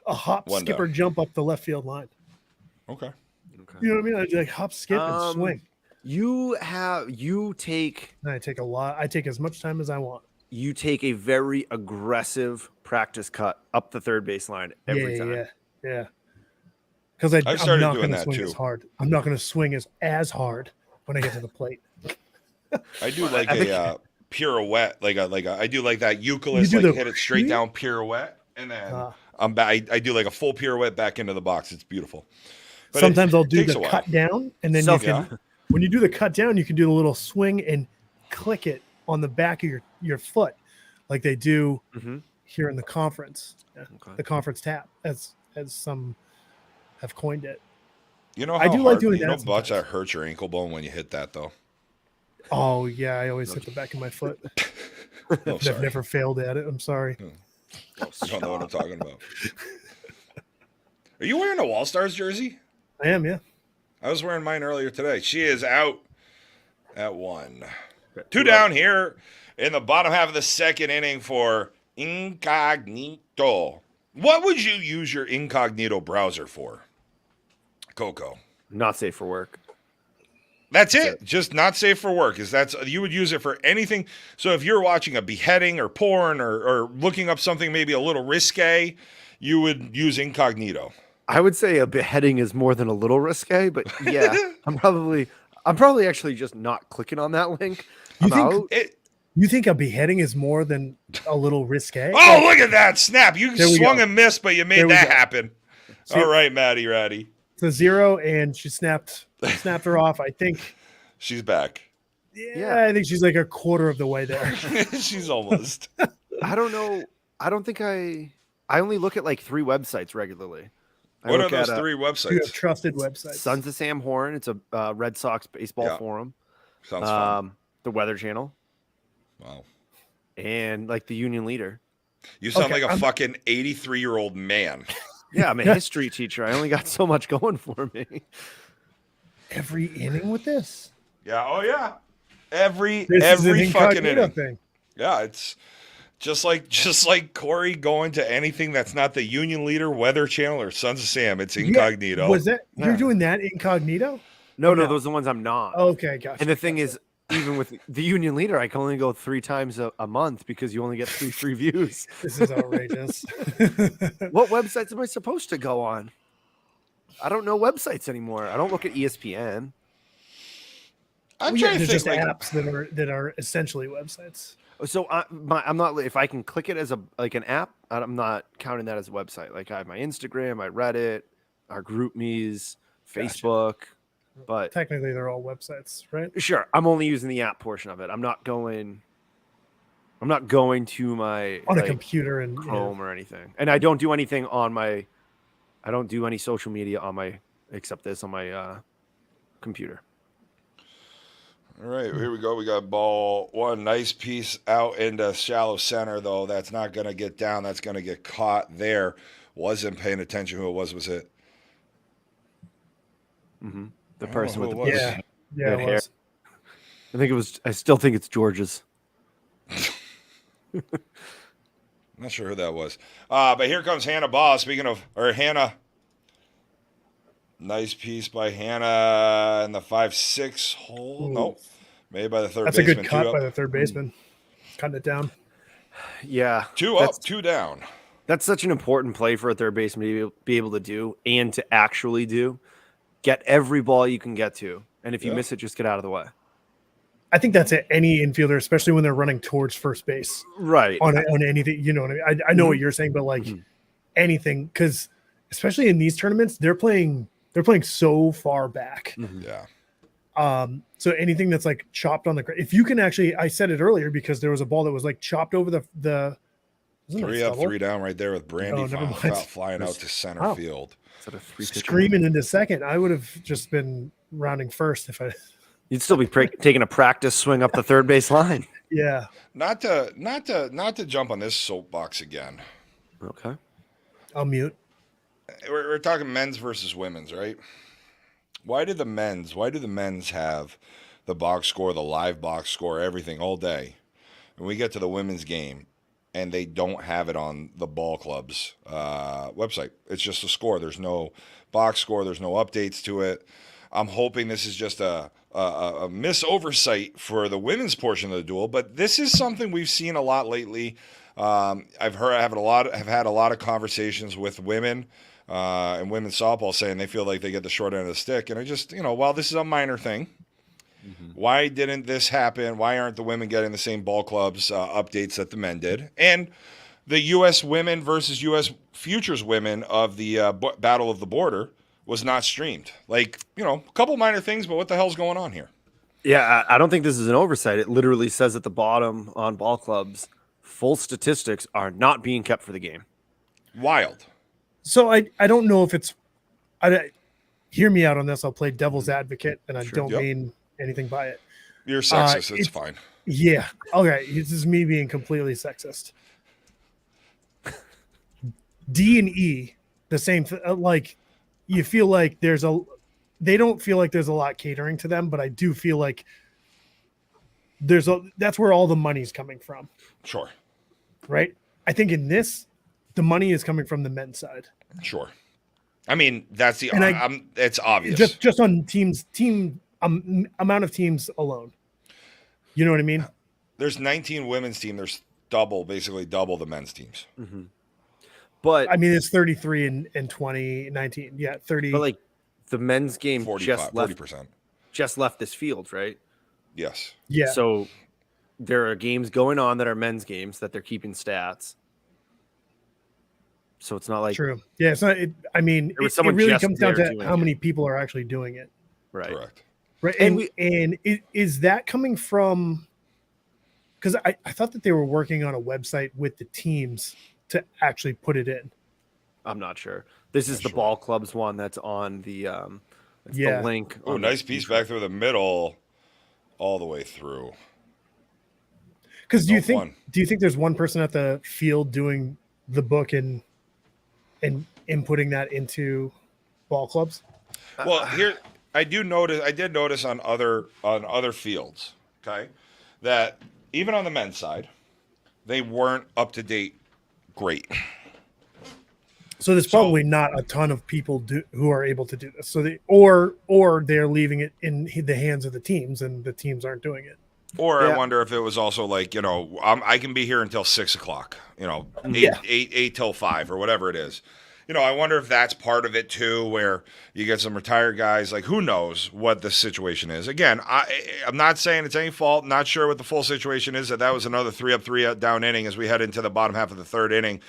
hop, One skip, or down. jump up the left field line. Okay. You know what I mean? I do like hop, skip, and swing. You take And I take a lot. I take as much time as I want. you take a very aggressive practice cut up the third base line every time. Yeah. Because I'm started not doing going to that swing too. as hard. I'm not going to swing as hard when I get to the plate. I do like I think- a pirouette, I do like that Euclid, You do like the- hit it straight down pirouette, and then Uh, I'm back. I do like a full pirouette back into the box. It's beautiful. But Sometimes I'll do takes the a while. cut down, and then Self- you can. When you do the cut down, you can do the little swing and click it on the back of your foot, like they do Mhm. here in the conference. Yeah, Okay. the conference tap, as some have coined it. You know, I how do like hard, doing you know, that much that sometimes. hurts your ankle bone when you hit that, though. Oh yeah, I always hit the back of my foot. Oh, I've sorry. never failed at it. I'm sorry. You don't know what I'm talking about. Are you wearing a Wall Stars jersey? I am, yeah. I was wearing mine earlier today. She is out at 1. Okay. 2 down here in the bottom half of the second inning for Incognito. What would you use your Incognito browser for, Coco? Not safe for work. That's it. Just not safe for work. You would use it for anything. So if you're watching a beheading or porn or looking up something maybe a little risque, you would use Incognito. I would say a beheading is more than a little risque, but yeah, I'm probably actually just not clicking on that link. You I'm think- out. You think a beheading is more than a little risque? Oh, look at that snap. You There we swung go. and missed, but you made There we that go. happen. See- All right, Maddie Ratty. It's a 0, and she snapped her off. I think. She's back. Yeah, I think she's like a quarter of the way there. She's almost. I don't know. I don't think I only look at like 3 websites regularly. I What are look those at, 3 You websites? have trusted websites. Sons of Sam Horn. It's a Red Sox baseball Yeah. forum. Sounds fun. The Weather Channel Wow. and like the Union Leader. You sound Okay, like a I'm- fucking 83-year-old man. Yeah, I'm a history teacher. I only got so much going for me. Every inning with this. Yeah. Oh, yeah. Every This is an fucking incognito inning. thing. Yeah, it's just like Corey going to anything that's not the Union Leader, Weather Channel, or Sons of Sam. It's incognito. Was that Yeah. you're doing that incognito? No, No. those are the ones I'm not. Okay, gotcha. And the thing is, even with the Union Leader, I can only go 3 times a month because you only get 3 free views. This is outrageous. What websites am I supposed to go on? I don't know websites anymore. I don't look at ESPN. I'm Well, yeah, trying to there's think. just Like, apps that are essentially websites. So I'm not. If I can click it as an app, I'm not counting that as a website. Like I have my Instagram, my Reddit, our GroupMe's, Facebook. But Technically, they're all websites, right? sure, I'm only using the app portion of it. I'm not going to my On a like, computer and Chrome or anything. And I don't do anything on my. I don't do any social media on my except this on my computer. all right, here we go. We got ball 1. Nice piece out into shallow center, though. That's not going to get down. That's going to get caught there. Wasn't paying attention who it was. Was it? Mm-hmm. The I don't person know with who the it was. Yeah, yeah, red it hair. was. I think it was. I still think it's George's. Not sure who that was. But here comes Hannah Ball. Hannah. Nice piece by Hannah in the 5-6 hole. Ooh. Nope. Made by the third That's a baseman. good cut 2 by up. the third baseman. Cutting it down. Yeah, 2 up, 2 down. That's such an important play for a third baseman to be able to do and to actually do. Get every ball you can get to, and if you Yeah. miss it, just get out of the way. I think that's at any infielder, especially when they're running towards first base Right. on anything. You know what I mean? I know what you're saying, but like anything, because especially in these tournaments, they're playing so far back. Yeah. So anything that's like chopped on the ground, if you can actually, I said it earlier because there was a ball that was like chopped over the 3 up, 3 down right there with Brandy flying out to center field. Screaming into second. I would have just been rounding first if I. You'd still be taking a practice swing up the third base line. Yeah. Not to jump on this soapbox again. Okay. I'll mute. We're talking men's versus women's, right? Why do the men's have the box score, the live box score, everything all day? When we get to the women's game, and they don't have it on the ball club's website. It's just a score. There's no box score. There's no updates to it. I'm hoping this is just a misoversight for the women's portion of the duel, but this is something we've seen a lot lately. I've had a lot of conversations with women and women's softball saying they feel like they get the short end of the stick. And I just, while this is a minor thing, why didn't this happen? Why aren't the women getting the same ball clubs updates that the men did? And the U.S. women versus U.S. futures women of the Battle of the Border was not streamed. Like, a couple minor things, but what the hell's going on here? Yeah, I don't think this is an oversight. It literally says at the bottom on ball clubs, full statistics are not being kept for the game. Wild. So I don't know if it's hear me out on this. I'll play devil's advocate, and I don't mean anything by it. You're sexist. It's fine. Yeah. Okay. This is me being completely sexist. D and E, the same. Like, you feel like they don't feel like there's a lot catering to them, but I do feel like that's where all the money's coming from. Sure. Right. I think in this, the money is coming from the men's side. Sure. I mean, that's it's obvious. Just on amount of teams alone. You know what I mean? There's 19 women's team. There's basically double the men's teams. Mm-hmm. But I mean, it's 33 in 2019. Yeah, 30. But like the men's game 40%. Just left this field, right? Yes. Yeah. So there are games going on that are men's games that they're keeping stats. So it's not like true. Yeah, it's not. It really comes down to how many people are actually doing it. Right. Correct. Right. And is that coming from? Because I thought that they were working on a website with the teams to actually put it in. I'm not sure. This is the ball clubs one that's on the the link. Oh, nice piece back through the middle, all the way through. Because do you think there's one person at the field doing the book and inputting that into ball clubs? Well, here I did notice on other fields, okay, that even on the men's side, they weren't up to date great. So there's probably not a ton of people who are able to do this. So or they're leaving it in the hands of the teams, and the teams aren't doing it. Or I wonder if it was also like, I can be here until 6 o'clock, 8 till 5 or whatever it is. I wonder if that's part of it too, where you get some retired guys. Like, who knows what the situation is? Again, I'm not saying it's any fault. Not sure what the full situation is. That was another 3 up, 3 down inning as we head into the bottom half of the third inning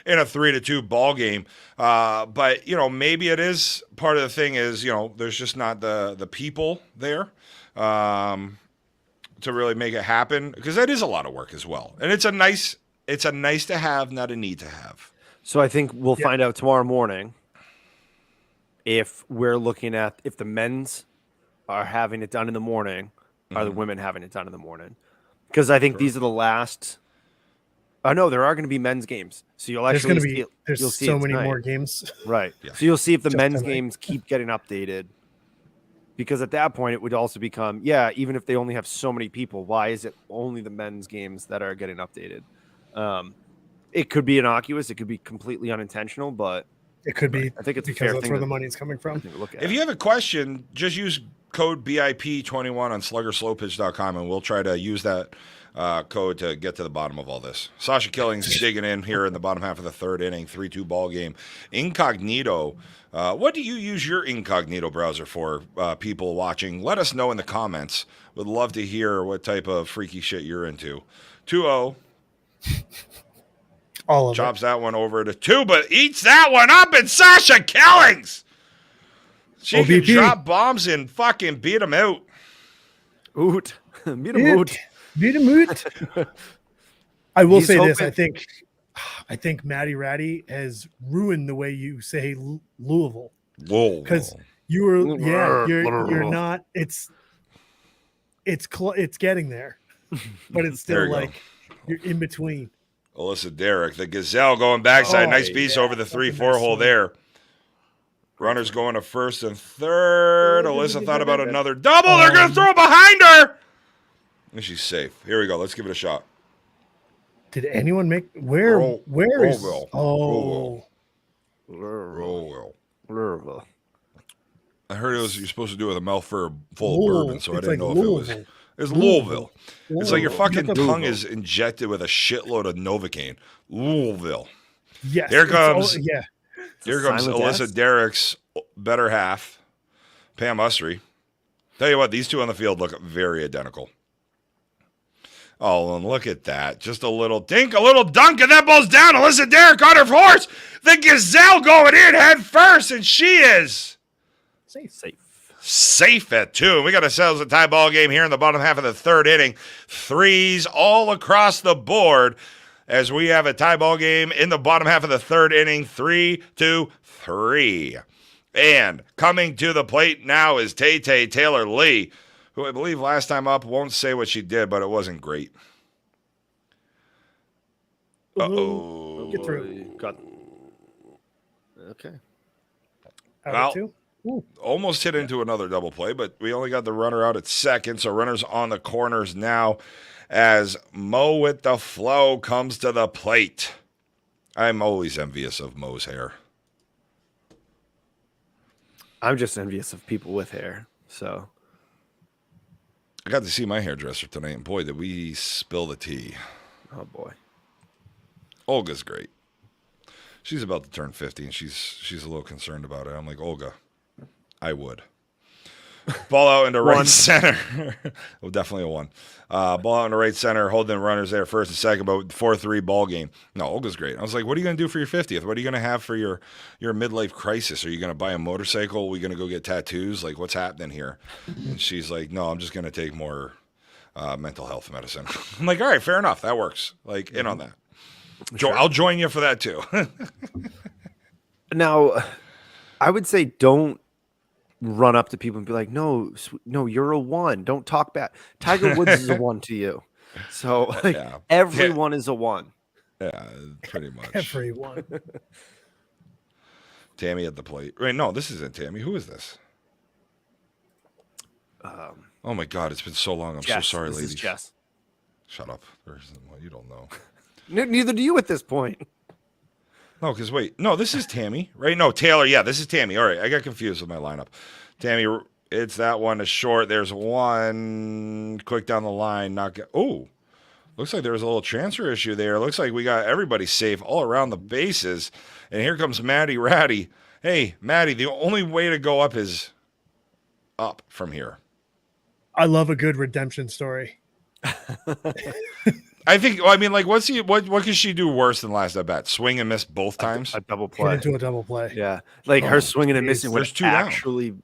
in a 3-2 ball game. But maybe it is part of the thing is there's just not the people there to really make it happen, because that is a lot of work as well, and it's a nice to have, not a need to have. So I think we'll find out tomorrow morning if we're looking at if the men's are having it done in the morning, are the women having it done in the morning? Because I think these are the last. I know there are going to be men's games, so you'll actually see. There's so many more games, right? Yeah. So you'll see if the men's games keep getting updated. Because at that point, it would also become, even if they only have so many people, why is it only the men's games that are getting updated? It could be innocuous. It could be completely unintentional, but it could be. I think it's because that's where the money's coming from. If you have a question, just use code BIP21 on sluggerslowpitch.com, and we'll try to use that code to get to the bottom of all this. Sasha Killing's digging in here in the bottom half of the third inning, 3-2 ball game. Incognito. What do you use your incognito browser for, people watching? Let us know in the comments. Would love to hear what type of freaky shit you're into. 2-0. All of Chops that one over to 2, but eats that one up. And Sasha Kellings. She can OBP. drop bombs and fucking beat him out. Oot. Meet it. him oot. Beat him out. I will He's say this. hoping- I think Maddie Ratty has ruined the way you say Louisville. Whoa. Because you're not. It's getting there, but it's There still you go. like you're in between. Alyssa Derrick, the Gazelle going backside. Oh, Nice piece yeah. over the That's a nice 3-4 hole swing. there. Runners going to first and third. Alyssa thought about another double. They're going to throw it behind her. And she's safe. Here we go. Let's give it a shot. Did anyone make where is Rollville. oh Rollville. I heard you're supposed to do it with a mouth full of Louisville. bourbon, so I It's didn't like know Louisville. if it was. It's Louisville. It's like your fucking Louisville. tongue is injected with a shitload of Novocaine. Louisville. Yes. Here it's comes- yeah. Here comes silent Alyssa S? Derrick's better half, Pam Usry. Tell you what, these two on the field look very identical. Oh, and look at that. Just a little dink, a little dunk, and that ball's down. Alyssa Derrick on her horse. The Gazelle going in head first, and she is safe at 2. We got ourselves a tie ball game here in the bottom half of the third inning. Threes all across the board as we have a tie ball game in the bottom half of the third inning. 3-3. And coming to the plate now is Tay Taylor Lee, who I believe last time up, won't say what she did, but it wasn't great. Uh-oh. Get through. Okay. Out Well, of 2. Ooh. Almost hit into another double play, but we only got the runner out at second, so runners on the corners now as Mo with the flow comes to the plate. I'm always envious of Mo's hair. I'm just envious of people with hair. So I got to see my hairdresser tonight, and boy, did we spill the tea. oh boy. Olga's great. She's about to turn 50, and she's a little concerned about it. I'm like, Olga, I would. Ball out into right center. Well, definitely a 1. Ball out into right center, holding runners there first and second, but 4-3 ball game. No, Olga's great. I was like, what are you going to do for your 50th? What are you going to have for your midlife crisis? Are you going to buy a motorcycle? Are we going to go get tattoos? Like, what's happening here? And she's like, no, I'm just going to take more mental health medicine. I'm like, all right, fair enough. That works. Like, in on that. Sure. I'll join you for that, too. Now, I would say don't run up to people and be like, no, you're a 1. Don't talk bad. Tiger Woods is a 1 to you. So like, Yeah. everyone is a 1. Yeah, pretty much. Everyone. Tammy at the plate. Wait, no, this isn't Tammy. Who is this? Oh my God, it's been so long. I'm so sorry, this ladies. is Jess. Shut up. Well, you don't know. Neither do you at this point. No, because wait. No, this is Tammy, right? No, Taylor. Yeah, this is Tammy. All right, I got confused with my lineup. Tammy, it's that one to short. There's one quick down the line. Oh, looks like there was a little transfer issue there. Looks like we got everybody safe all around the bases. And here comes Maddie Ratty. Hey, Maddie, the only way to go up is up from here. I love a good redemption story. I think. Well, I mean, like, what could she do worse than last at bat? Swing and miss both times. A double Get play. into a double play. Yeah, like her swinging and missing would There's 2 down. actually.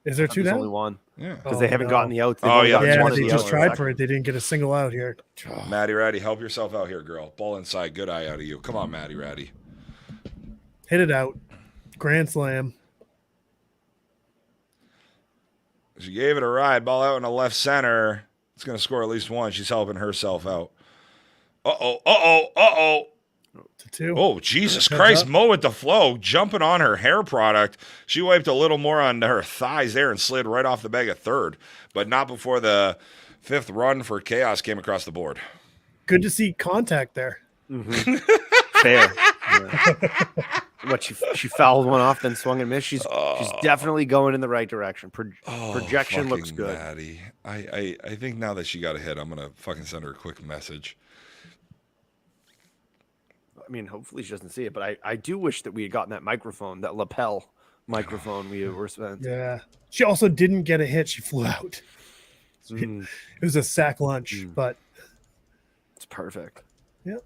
Is there 2 There's now? only 1 Yeah. because they haven't gotten the outs. They've Oh, only yeah, gotten Yeah, one of they the just outs. tried for it. They didn't get a single out here. Maddie Ratty, help yourself out here, girl. Ball inside. Good eye out of you. Come on, Maddie Ratty. Hit it out. Grand slam. She gave it a ride. Ball out in the left center. It's going to score at least 1. She's helping herself out. Uh-oh. To 2. Oh, Jesus Heads Christ. up. Mo with the flow, jumping on her hair product. She wiped a little more on her thighs there and slid right off the bag at third, but not before the 5th run for Khaos came across the board. Good to see contact there. Fair. Yeah. What she fouled one off, then swung and missed. She's definitely going in the right direction. Projection looks Fucking good. Maddie. I think now that she got a hit, I'm going to fucking send her a quick message. I mean, hopefully she doesn't see it, but I do wish that we had gotten that microphone, that lapel microphone we were spent. Yeah. She also didn't get a hit. She flew out. Mm, It was a sack lunch, but it's perfect. yeah.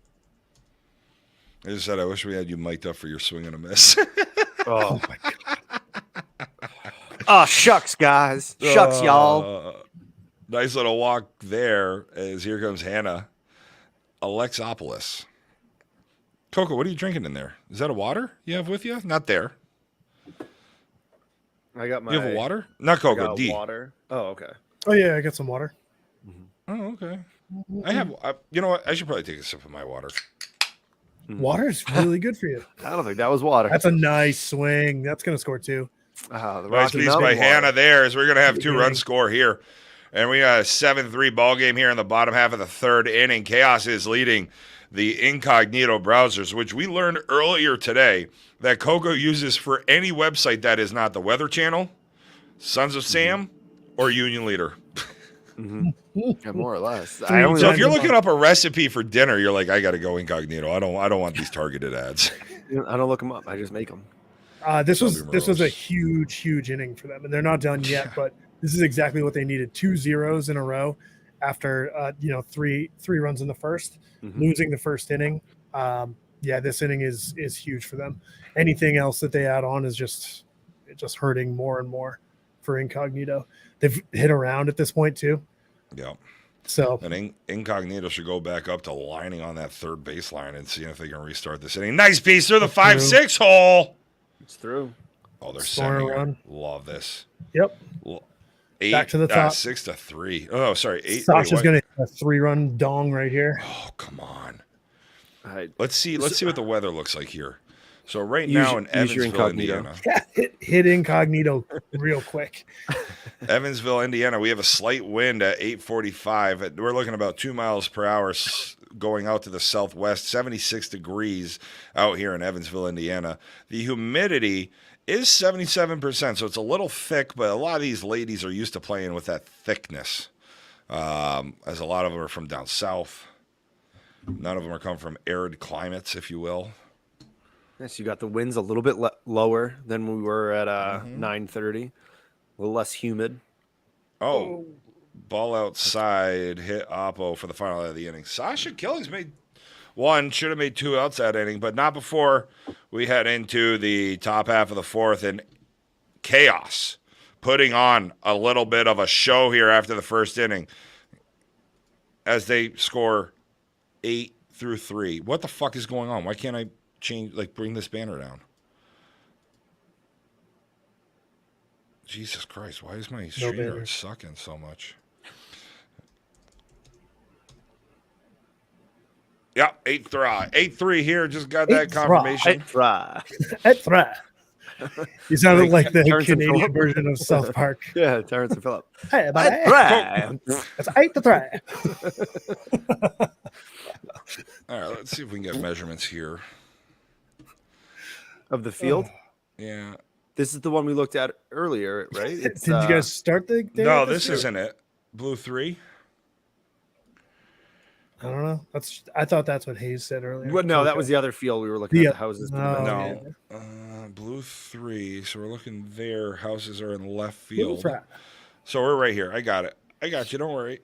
I just said I wish we had you mic'd up for your swing and a miss. Oh my god. Oh shucks, guys. Shucks, y'all. Nice little walk there as here comes Hannah. Alexopolis. Coco, what are you drinking in there? Is that a water you have with you? Not there. I got my. You have a water? Not I Coco, got D. water. Oh, okay. Oh yeah, I got some water. Oh, okay. I have. You know what? I should probably take a sip of my water. Water's really good for you. I don't think that was water. That's a nice swing. That's gonna score 2. The Nice Rocky piece Mountain by water. Hannah there as we're going to have Good 2-run inning. score here. And we got a 7-3 ball game here in the bottom half of the third inning. Khaos is leading the incognito browsers, which we learned earlier today that Coco uses for any website that is not the Weather Channel, Sons of Sam, or Union Leader. Yeah, more or less. Three I only So if times you're a looking month. up a recipe for dinner, you're like, I got to go incognito. I don't want these targeted ads. I don't look them up. I just make them. This was Bobby a Morose. huge inning for them, and they're not done yet. But this is exactly what they needed: 2 zeros in a row after three runs in the first, losing the first inning. This inning is huge for them. Anything else that they add on is just hurting more and more for incognito. They've hit around at this point too, Yeah. so And Incognito should go back up to lining on that third baseline and seeing if they can restart this inning. Nice piece through the 5-6 hole. It's through. Oh, they're Scoring sending a it. run. Love this. Yep. 8, Back to the top. 6-3. Oh, sorry. 8. Sasha's wait, what? gonna hit a 3-run dong right here. Oh, come on. I Let's see what the weather looks like here. So right Use- now in use your Evansville, incognito. Indiana. Yeah, hit incognito real quick. Evansville, Indiana, we have a slight wind at 8:45. We're looking about 2 miles per hour going out to the southwest, 76 degrees out here in Evansville, Indiana. The humidity is 77%, so it's a little thick, but a lot of these ladies are used to playing with that thickness, as a lot of them are from down south. None of them are coming from arid climates, if you will. Yes, you got the winds a little bit lower than we were at 9:30. A little less humid. Oh, ball outside, hit Oppo for the final out of the inning. Sasha Killings made one, should have made 2 outs that inning, but not before we head into the top half of the fourth. And Khaos putting on a little bit of a show here after the first inning as they score 8-3. What the fuck is going on? Why can't I bring this banner down? Jesus Christ, why is my streamer banners. sucking so much? Yeah, 8-3 here. Just got that 8-3. confirmation. Try. That's right. You sounded like the Terrence and Canadian Phillip. version of South Park. Yeah, Terrence and Phillip. Hey, buddy. Try. That's 8-3. All right, let's see if we can get measurements here. Of the field. Yeah. This is the one we looked at earlier, right? It's, Did you guys start the day No, with this year? isn't it. Blue 3. I don't know. I thought that's what Hayes said earlier. Well, no, that was the other field we were looking Yeah. at. The houses. to the Oh, left. No. Blue 3. So we're looking there. Houses are in left Blue field. frat. So we're right here. I got it. I got you. Don't worry.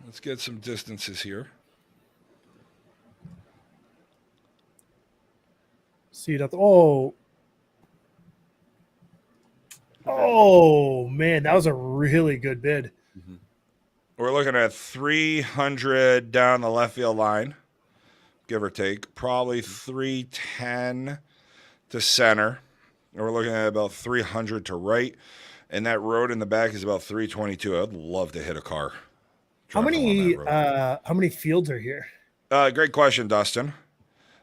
Let's get some distances here. See it up. Oh man, that was a really good bid. We're looking at 300 down the left field line, give or take. Probably 310 to center. And we're looking at about 300 to right. And that road in the back is about 322. I'd love to hit a car. How driving many along that how many fields are here? road. Great question, Dustin.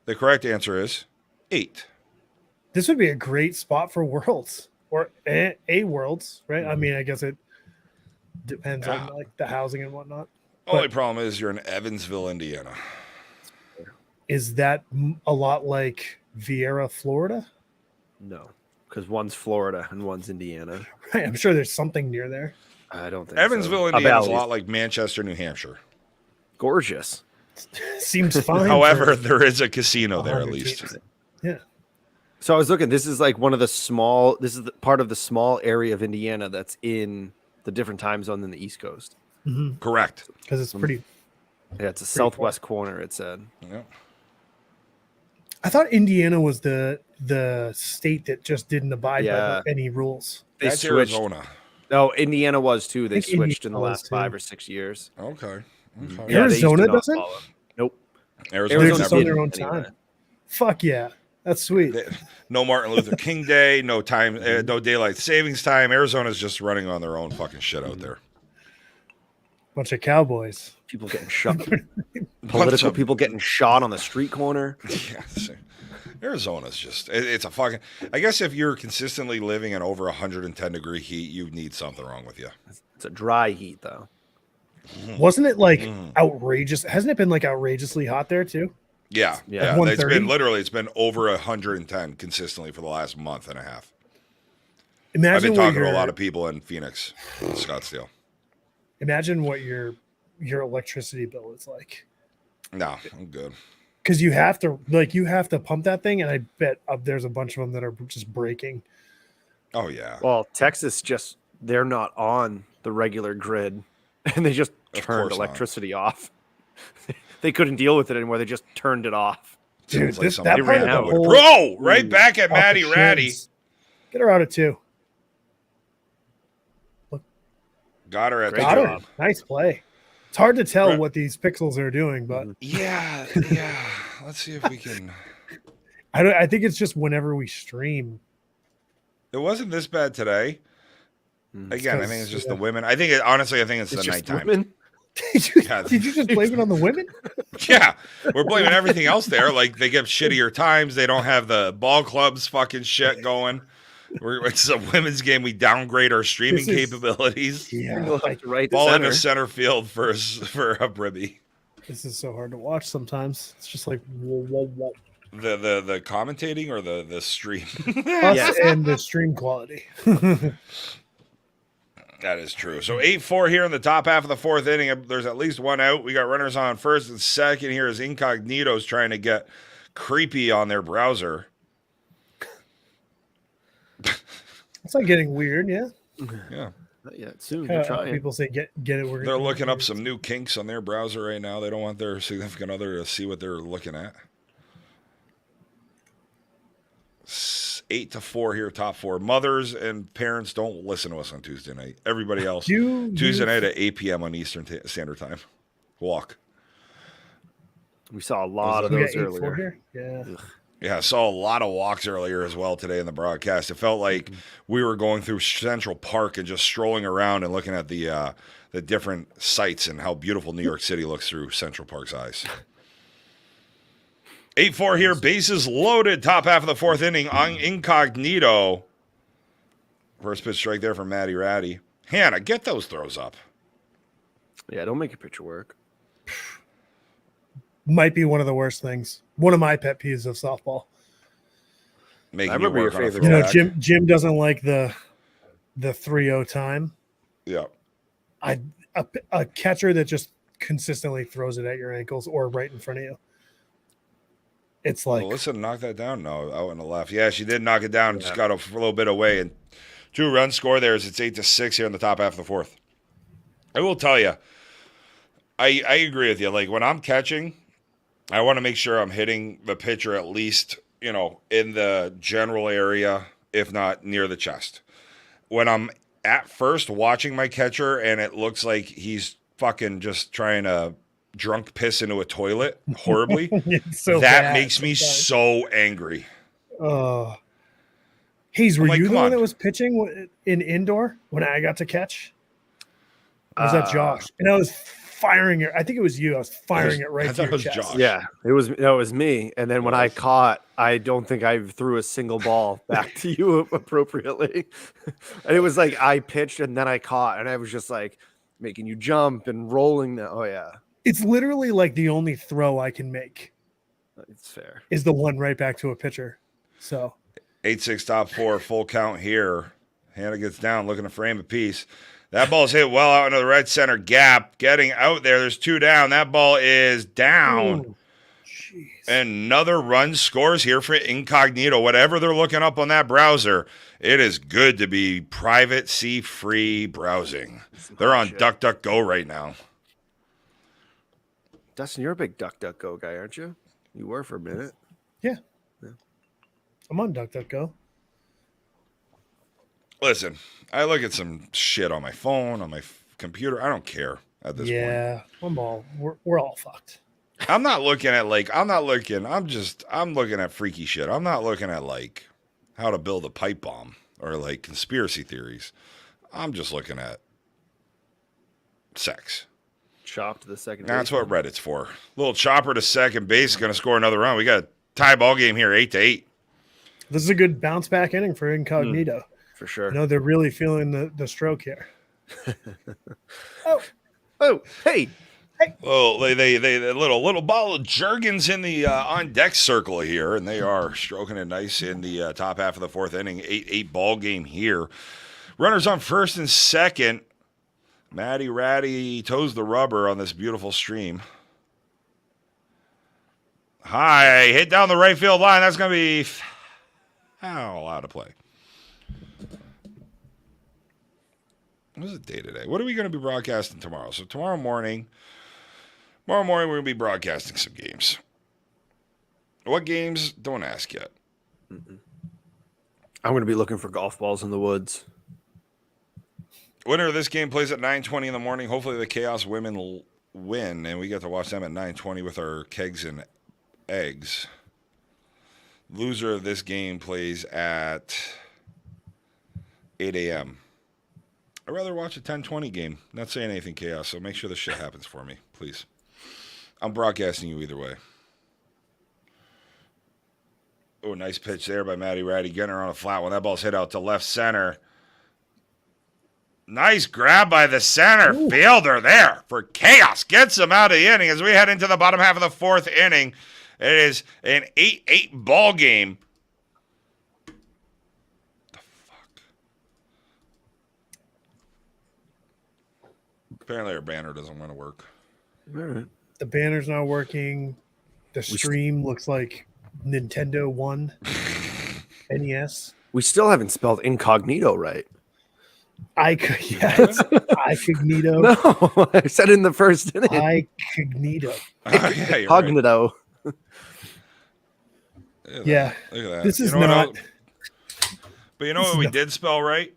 The correct answer is 8. This would be a great spot for Worlds or a Worlds, right? I mean, I guess it depends on like the housing and whatnot. Only problem is you're in Evansville, Indiana. Is that a lot like Vieira, Florida? No, because one's Florida and one's Indiana. Right, I'm sure there's something near there. I don't think Evansville, so. Indiana is a Valley. lot like Manchester, New Hampshire. Gorgeous. Seems fine. However, for there is a casino there at 100 least. teams. Yeah. So I was looking. This is like one of the small. This is part of the small area of Indiana that's in the different time zone than the East Coast. Correct. Because it's pretty. Yeah, it's a southwest corner. It said. Yep. I thought Indiana was the state that just didn't abide Yeah. by any rules. They That's switched. Arizona. No, Indiana was too. They think switched in the Indiana was last 5 too. or 6 years. Okay. Okay. Yeah, they used Arizona to not doesn't? follow. Nope. Arizona They're never just on did. their own Anyway. time. Fuck yeah, that's sweet. No Martin Luther King Day, no time, no daylight savings time. Arizona's just running on their own fucking shit out there. Bunch of cowboys. People getting shot. Political people getting shot on the street corner. Yeah, Arizona's just, it's a fucking, I guess if you're consistently living in over 110-degree heat, you need something wrong with you. It's a dry heat, though. Wasn't it like outrageous? Hasn't it been like outrageously hot there too? Yeah. Yeah. Yeah. It's 130? been literally, it's been over 110 consistently for the last month and a half. I've Imagine been what talking to a your- lot of people in Phoenix, Scottsdale. Imagine what your electricity bill is like. No, I'm good. Because you have to pump that thing, and I bet there's a bunch of them that are just breaking. Oh, yeah. Well, Texas they're not on the regular grid, and they just Of turned course not. electricity off. They couldn't deal with it anymore. They just turned it off. Dude, Sounds like that somebody part of ran the out. whole Bro, right back at off the Maddie Ratty. sheds. Get her out at 2. Got her at Great the Got job. her. Nice play. It's hard to tell Right. what these pixels are doing, but Yeah. Let's see if we can. I think it's just whenever we stream. It wasn't this bad today. Again, I think it's just the women. I think honestly, I think it's the It's just nighttime. women. Did you, Yeah. did you just blame it on the women? Yeah, we're blaming everything else there. Like they get shittier times. They don't have the ball clubs fucking shit going. It's a women's game. We downgrade our streaming This is- capabilities. Yeah, Like right Ball center. into center field for a Bribby. this is so hard to watch sometimes. It's just like whoa, whoa, whoa. The commentating or the stream. Us and the stream quality. That is true. So 8-4 here in the top half of the fourth inning. There's at least one out. We got runners on first and second here as Incognito's trying to get creepy on their browser. It's like getting weird, yeah. Yeah. Not yet. Soon. They're trying. People say get it. They're looking up some new kinks on their browser right now. They don't want their significant other to see what they're looking at. 8-4 here, top four. Mothers and parents don't listen to us on Tuesday night. Everybody else, Tuesday night at 8 p.m. on Eastern Standard Time. Walk. We saw a lot of We got those 8-4 earlier. here. Yeah. Yeah, I saw a lot of walks earlier as well today in the broadcast. It felt like we were going through Central Park and just strolling around and looking at the different sights and how beautiful New York City looks through Central Park's eyes. 8-4 here, bases loaded, top half of the fourth inning on Incognito. First pitch strike there from Maddie Ratty. Hannah, get those throws up. Yeah, don't make your picture work. Might be one of the worst things. One of my pet peeves of softball. Making I remember you work your on a favorite. You know, throwback. Jim doesn't like the 3-0 time. Yeah. A catcher that just consistently throws it at your ankles or right in front of you. It's like Melissa knocked that down. No, out on the left. Yeah, she did knock it down. Yeah. Just got a little bit away. And 2-run score there as it's 8-6 here in the top half of the fourth. I will tell you, I agree with you. Like when I'm catching, I want to make sure I'm hitting the pitcher at least, in the general area, if not near the chest. When I'm at first watching my catcher and it looks like he's fucking just trying to drunk piss into a toilet horribly, it's so that bad makes me sometimes. so angry. Hayes, were I'm like, you the come one on. that was pitching in indoor when I got to catch? Or was that Josh? And I was firing it. I think it was you. I was firing it right I to thought your it was chest. Josh. Yeah, it was me. And then when I caught, I don't think I threw a single ball back to you appropriately. And it was like I pitched and then I caught, and I was just like making you jump and rolling. Oh yeah, It's literally like the only throw I can make it's fair. is the one right back to a pitcher. So 8-6 top four, full count here. Hannah gets down, looking to frame a piece. That ball's hit well out into the right center gap. Getting out there. There's 2 down. That ball is down. Ooh, jeez. Another run scores here for Incognito. Whatever they're looking up on that browser, it is good to be privacy free browsing. They're on Shit. DuckDuckGo right now. Dustin, you're a big DuckDuckGo guy, aren't you? You were for a minute. Yeah. I'm on DuckDuckGo. Listen, I look at some shit on my phone, on my computer. I don't care at this point. Yeah, we're all fucked. I'm not looking at I'm looking at freaky shit. I'm not looking at like how to build a pipe bomb or like conspiracy theories. I'm just looking at sex. Chop to the second. That's what Reddit's for. Little chopper to second base, going to score another run. We got a tie ball game here, 8-8. This is a good bounce back inning for Incognito. For sure. They're really feeling the stroke here. Oh, hey. Well, they little ball of Jergens in the on deck circle here, and they are stroking it nice in the top half of the fourth inning. 8-8 ball game here. Runners on first and second. Matty Ratty toes the rubber on this beautiful stream. High hit down the right field line. That's going to be foul out of play. What's the day today? What are we going to be broadcasting tomorrow? So tomorrow morning we're going to be broadcasting some games. What games? Don't ask yet. I'm going to be looking for golf balls in the woods. Winner of this game plays at 9:20 in the morning. Hopefully the Khaos women will win, and we get to watch them at 9:20 with our kegs and eggs. Loser of this game plays at 8 a.m. I'd rather watch a 10:20 game. Not saying anything, Khaos, so make sure this shit happens for me, please. I'm broadcasting you either way. Oh, nice pitch there by Matty Ratty. Getting her on a flat one. That ball's hit out to left center. Nice grab by the center fielder there for Khaos. Gets him out of the inning as we head into the bottom half of the fourth inning. It is an 8-8 ball game. The fuck? Apparently our banner doesn't want to work. All right. The banner's not working. The stream looks like Nintendo 1 NES. We still haven't spelled incognito right. Yes. Incognito. No, I said in the first inning. Incognito. Oh, yeah, you're right. Incognito. Yeah. Look at that. This is not. But you know what we did spell right?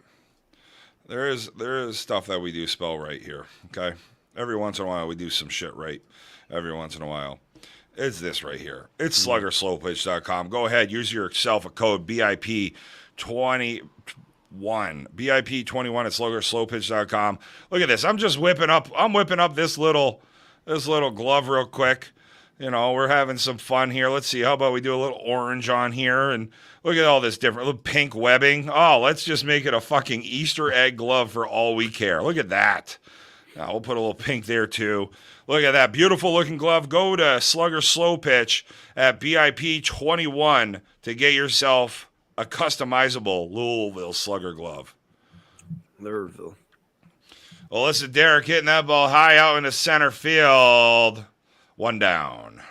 There is stuff that we do spell right here. Okay. Every once in a while we do some shit right. Every once in a while. It's this right here. It's sluggerslowpitch.com. Go ahead, use yourself a code BIP21. BIP21 at sluggerslowpitch.com. Look at this. I'm whipping up this little glove real quick. We're having some fun here. Let's see. How about we do a little orange on here and look at all this different little pink webbing. Oh, let's just make it a fucking Easter egg glove for all we care. Look at that. Now we'll put a little pink there too. Look at that beautiful looking glove. Go to Slugger Slow Pitch at BIP21 to get yourself a customizable Louisville Slugger glove. Louisville. Well, listen, Derek hitting that ball high out into center field. One down.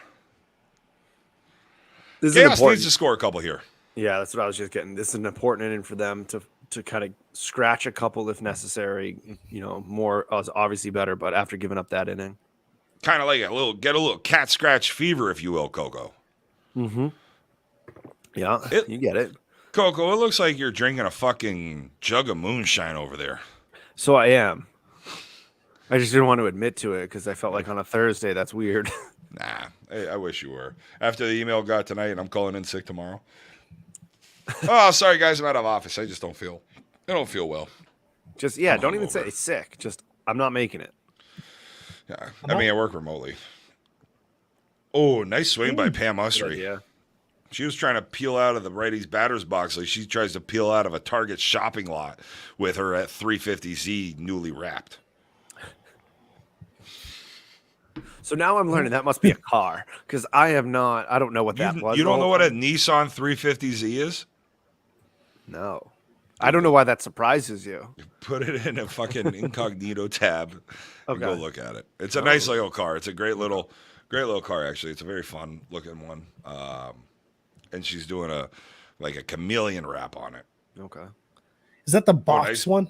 This Khaos needs to score a couple here. Yeah, that's what I was just getting. This is an important inning for them to kind of scratch a couple if necessary. More is obviously better, but after giving up that inning. Kind of like get a little cat scratch fever, if you will, Coco. Mm-hmm. Yeah, you get it. Coco, it looks like you're drinking a fucking jug of moonshine over there. So I am. I just didn't want to admit to it because I felt like on a Thursday that's weird. Nah, I wish you were. After the email got tonight and I'm calling in sick tomorrow. Oh, sorry guys, I'm out of office. I don't feel well. Don't even say sick. Just I'm not making it. Yeah, I work remotely. Oh, nice swing by Pam Usry. Yeah. She was trying to peel out of the righty's batter's box like she tries to peel out of a Target shopping lot with her at 350Z newly wrapped. So now I'm learning that must be a car because I don't know what that was. You don't know what a Nissan 350Z is? No. I don't know why that surprises you. Put it in a fucking incognito tab and go look at it. It's a nice little car. It's a great little car, actually. It's a very fun looking one. And she's doing a chameleon wrap on it. Okay. Is that the box one?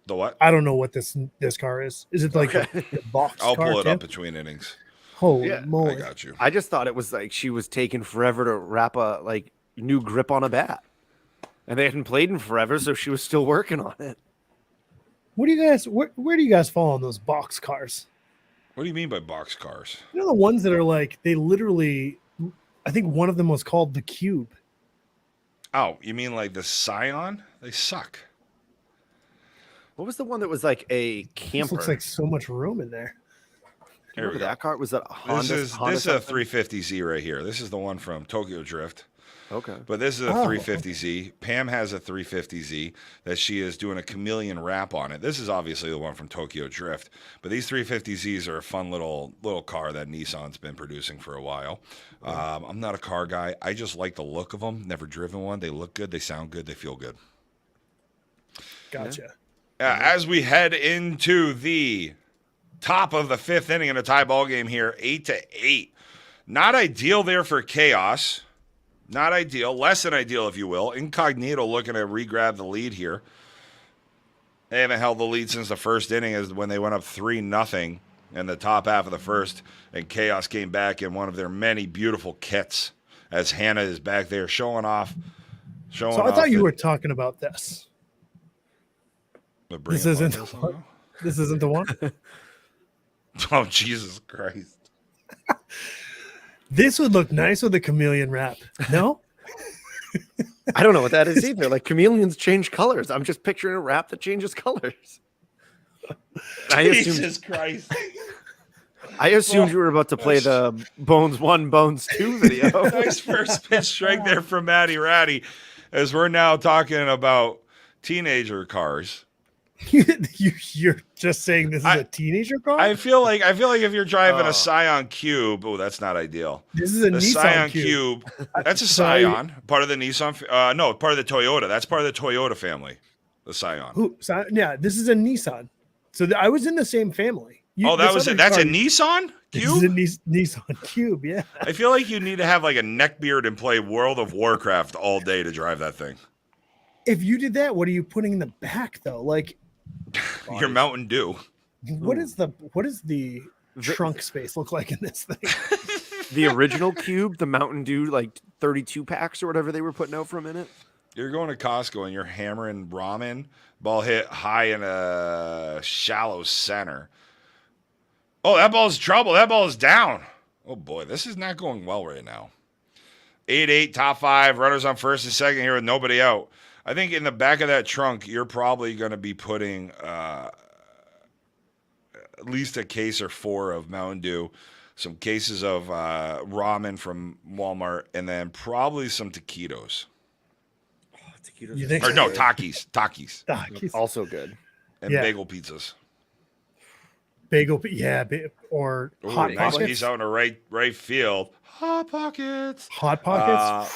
The what? I don't know what this car is. Is it like the box I'll car pull it too? up between innings. Holy moly. I got you. I just thought it was like she was taking forever to wrap a new grip on a bat. And they hadn't played in forever, so she was still working on it. What do you guys? Where do you guys fall on those box cars? What do you mean by box cars? You know the ones that are like they literally. I think one of them was called the Cube. Oh, you mean like the Scion? They suck. What was the one that was like a This camper? looks like so much room in there. Here we Remember go. that car? Was that a Honda? This Honda is a something? 350Z right here. This is the one from Tokyo Drift. Okay. But this is a Oh. 350Z. Pam has a 350Z that she is doing a chameleon wrap on it. This is obviously the one from Tokyo Drift. But these 350Zs are a fun little car that Nissan's been producing for a while. I'm not a car guy. I just like the look of them. Never driven one. They look good. They sound good. They feel good. Gotcha. As we head into the top of the fifth inning in a tie ball game here, 8-8. Not ideal there for Khaos. Not ideal. Less than ideal, if you will. Incognito looking to re-grab the lead here. They haven't held the lead since the first inning, as when they went up 3-0 in the top half of the first, and Khaos came back in one of their many beautiful kits, as Hannah is back there showing off. So I thought you were talking about this. This isn't the one. This isn't the one. Oh, Jesus Christ. This would look nice with a chameleon wrap. No? I don't know what that is either. Like chameleons change colors. I'm just picturing a wrap that changes colors. Jesus Christ. I assumed you were about to play the Bones 1, Bones 2 video. Nice first pitch strike there from Matty Ratty, as we're now talking about teenager cars. You're just saying this is a teenager car? I feel like if you're driving a Scion Cube, that's not ideal. This is a The Nissan Scion Cube. That's a Scion, part of the Nissan. No, part of the Toyota. That's part of the Toyota family. The Scion. Yeah, this is a Nissan. So I was in the same family. That's a Nissan Cube? This is a Nissan Cube, yeah. I feel like you need to have like a neckbeard and play World of Warcraft all day to drive that thing. If you did that, what are you putting in the back though? Like Your Mountain Dew. what is the trunk space look like in this thing? The original Cube, the Mountain Dew, like 32 packs or whatever they were putting out for a minute. You're going to Costco and you're hammering ramen. Ball hit high in a shallow center. Oh, that ball's trouble. That ball is down. Oh, boy. This is not going well right now. 8-8, top five. Runners on first and second here with nobody out. I think in the back of that trunk, you're probably going to be putting at least a case or four of Mountain Dew, some cases of ramen from Walmart, and then probably some taquitos. You think Or no, Takis. Takis. Also good. And bagel pizzas. Or Ooh, hot nice pockets. piece out in the right field. Hot Pockets. Hot pockets.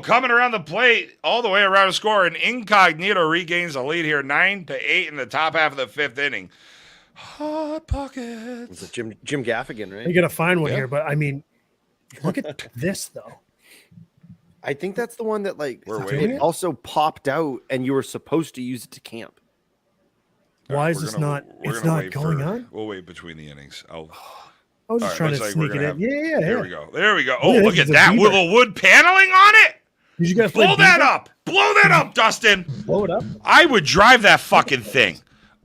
Coming around the plate, all the way around to score, and Incognito regains the lead here, 9-8 in the top half of the fifth inning. Hot Pockets. It's Jim Gaffigan, right? You gotta find one here, but I mean, look at this though. I think that's the one that We're it waiting. also popped out, and you were supposed to use it to camp. Why is this not? It's not going on. We'll wait between the innings. I was just trying to we're sneak it gonna in. Yeah. There we go. Oh, Yeah, look this at is a that beaver. with a wood paneling on it. Did you guys play Blow that beaver? up. Blow that up, Dustin. Blow it up. I would drive that fucking thing.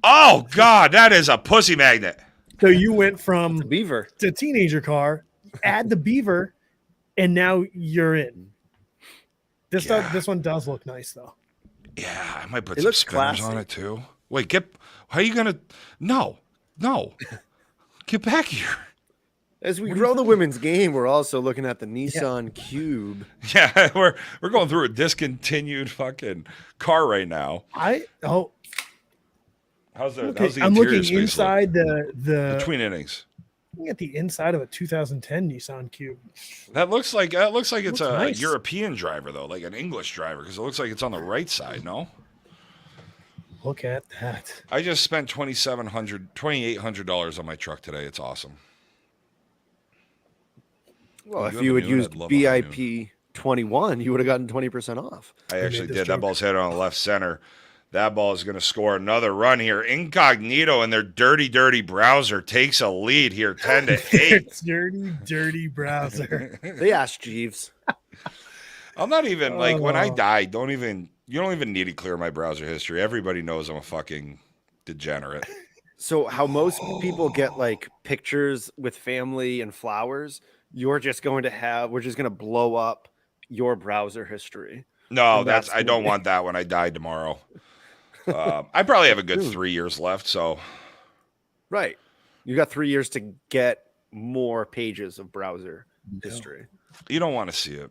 Oh, God, that is a pussy magnet. So you went from Beaver. the teenager car, add the beaver, and now you're in. This one does look nice though. Yeah, I might put It some looks spinners on classy. it too. Wait, how are you going to? No. Get back here. As we grow the women's game, we're also looking at the Nissan Cube. Yeah, we're going through a discontinued fucking car right now. How's the Okay, how's the I'm interior looking space inside the look? Between innings? looking at the inside of a 2010 Nissan Cube. That looks like it's a nice. European driver though, like an English driver, because it looks like it's on the right side. No, Look at that. I just spent $2,800 on my truck today. It's awesome. Well, You if you have had a new one, used I'd love a high noon. BIP 21, you would have gotten 20% off. I actually this did. That joke. ball's hit on the left center. That ball is going to score another run here. Incognito and their dirty browser takes a lead here, 10-8. It's dirty browser. They asked Jeeves. I'm not even like when I Oh. die. You don't even need to clear my browser history. Everybody knows I'm a fucking degenerate. So how most people get like pictures with family and flowers, we're just going to blow up your browser history. No, And I don't want that when I die tomorrow. I probably have a good 3 years left, so right. You got 3 years to get more pages of browser history. you don't want to see it.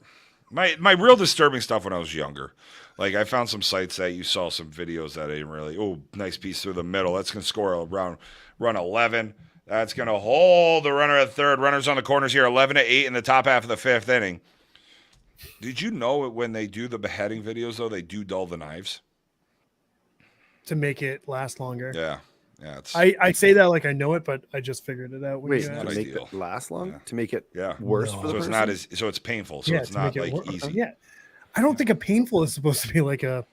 My real disturbing stuff when I was younger. Like I found some sites that you saw some videos that I didn't really. Oh, nice piece through the middle. That's gonna score around run 11. That's gonna hold the runner at third. Runners on the corners here, 11-8 in the top half of the fifth inning. Did you know when they do the beheading videos though, they do dull the knives to make it last longer. Yeah. It's I say that like I know it, but I just figured it out. When Wait, you to not asked. make ideal. it last long? Yeah. To make it worse for so the person? it's not as so it's painful. So it's to not make it like easy. Yeah, I don't think a painful is supposed to be like a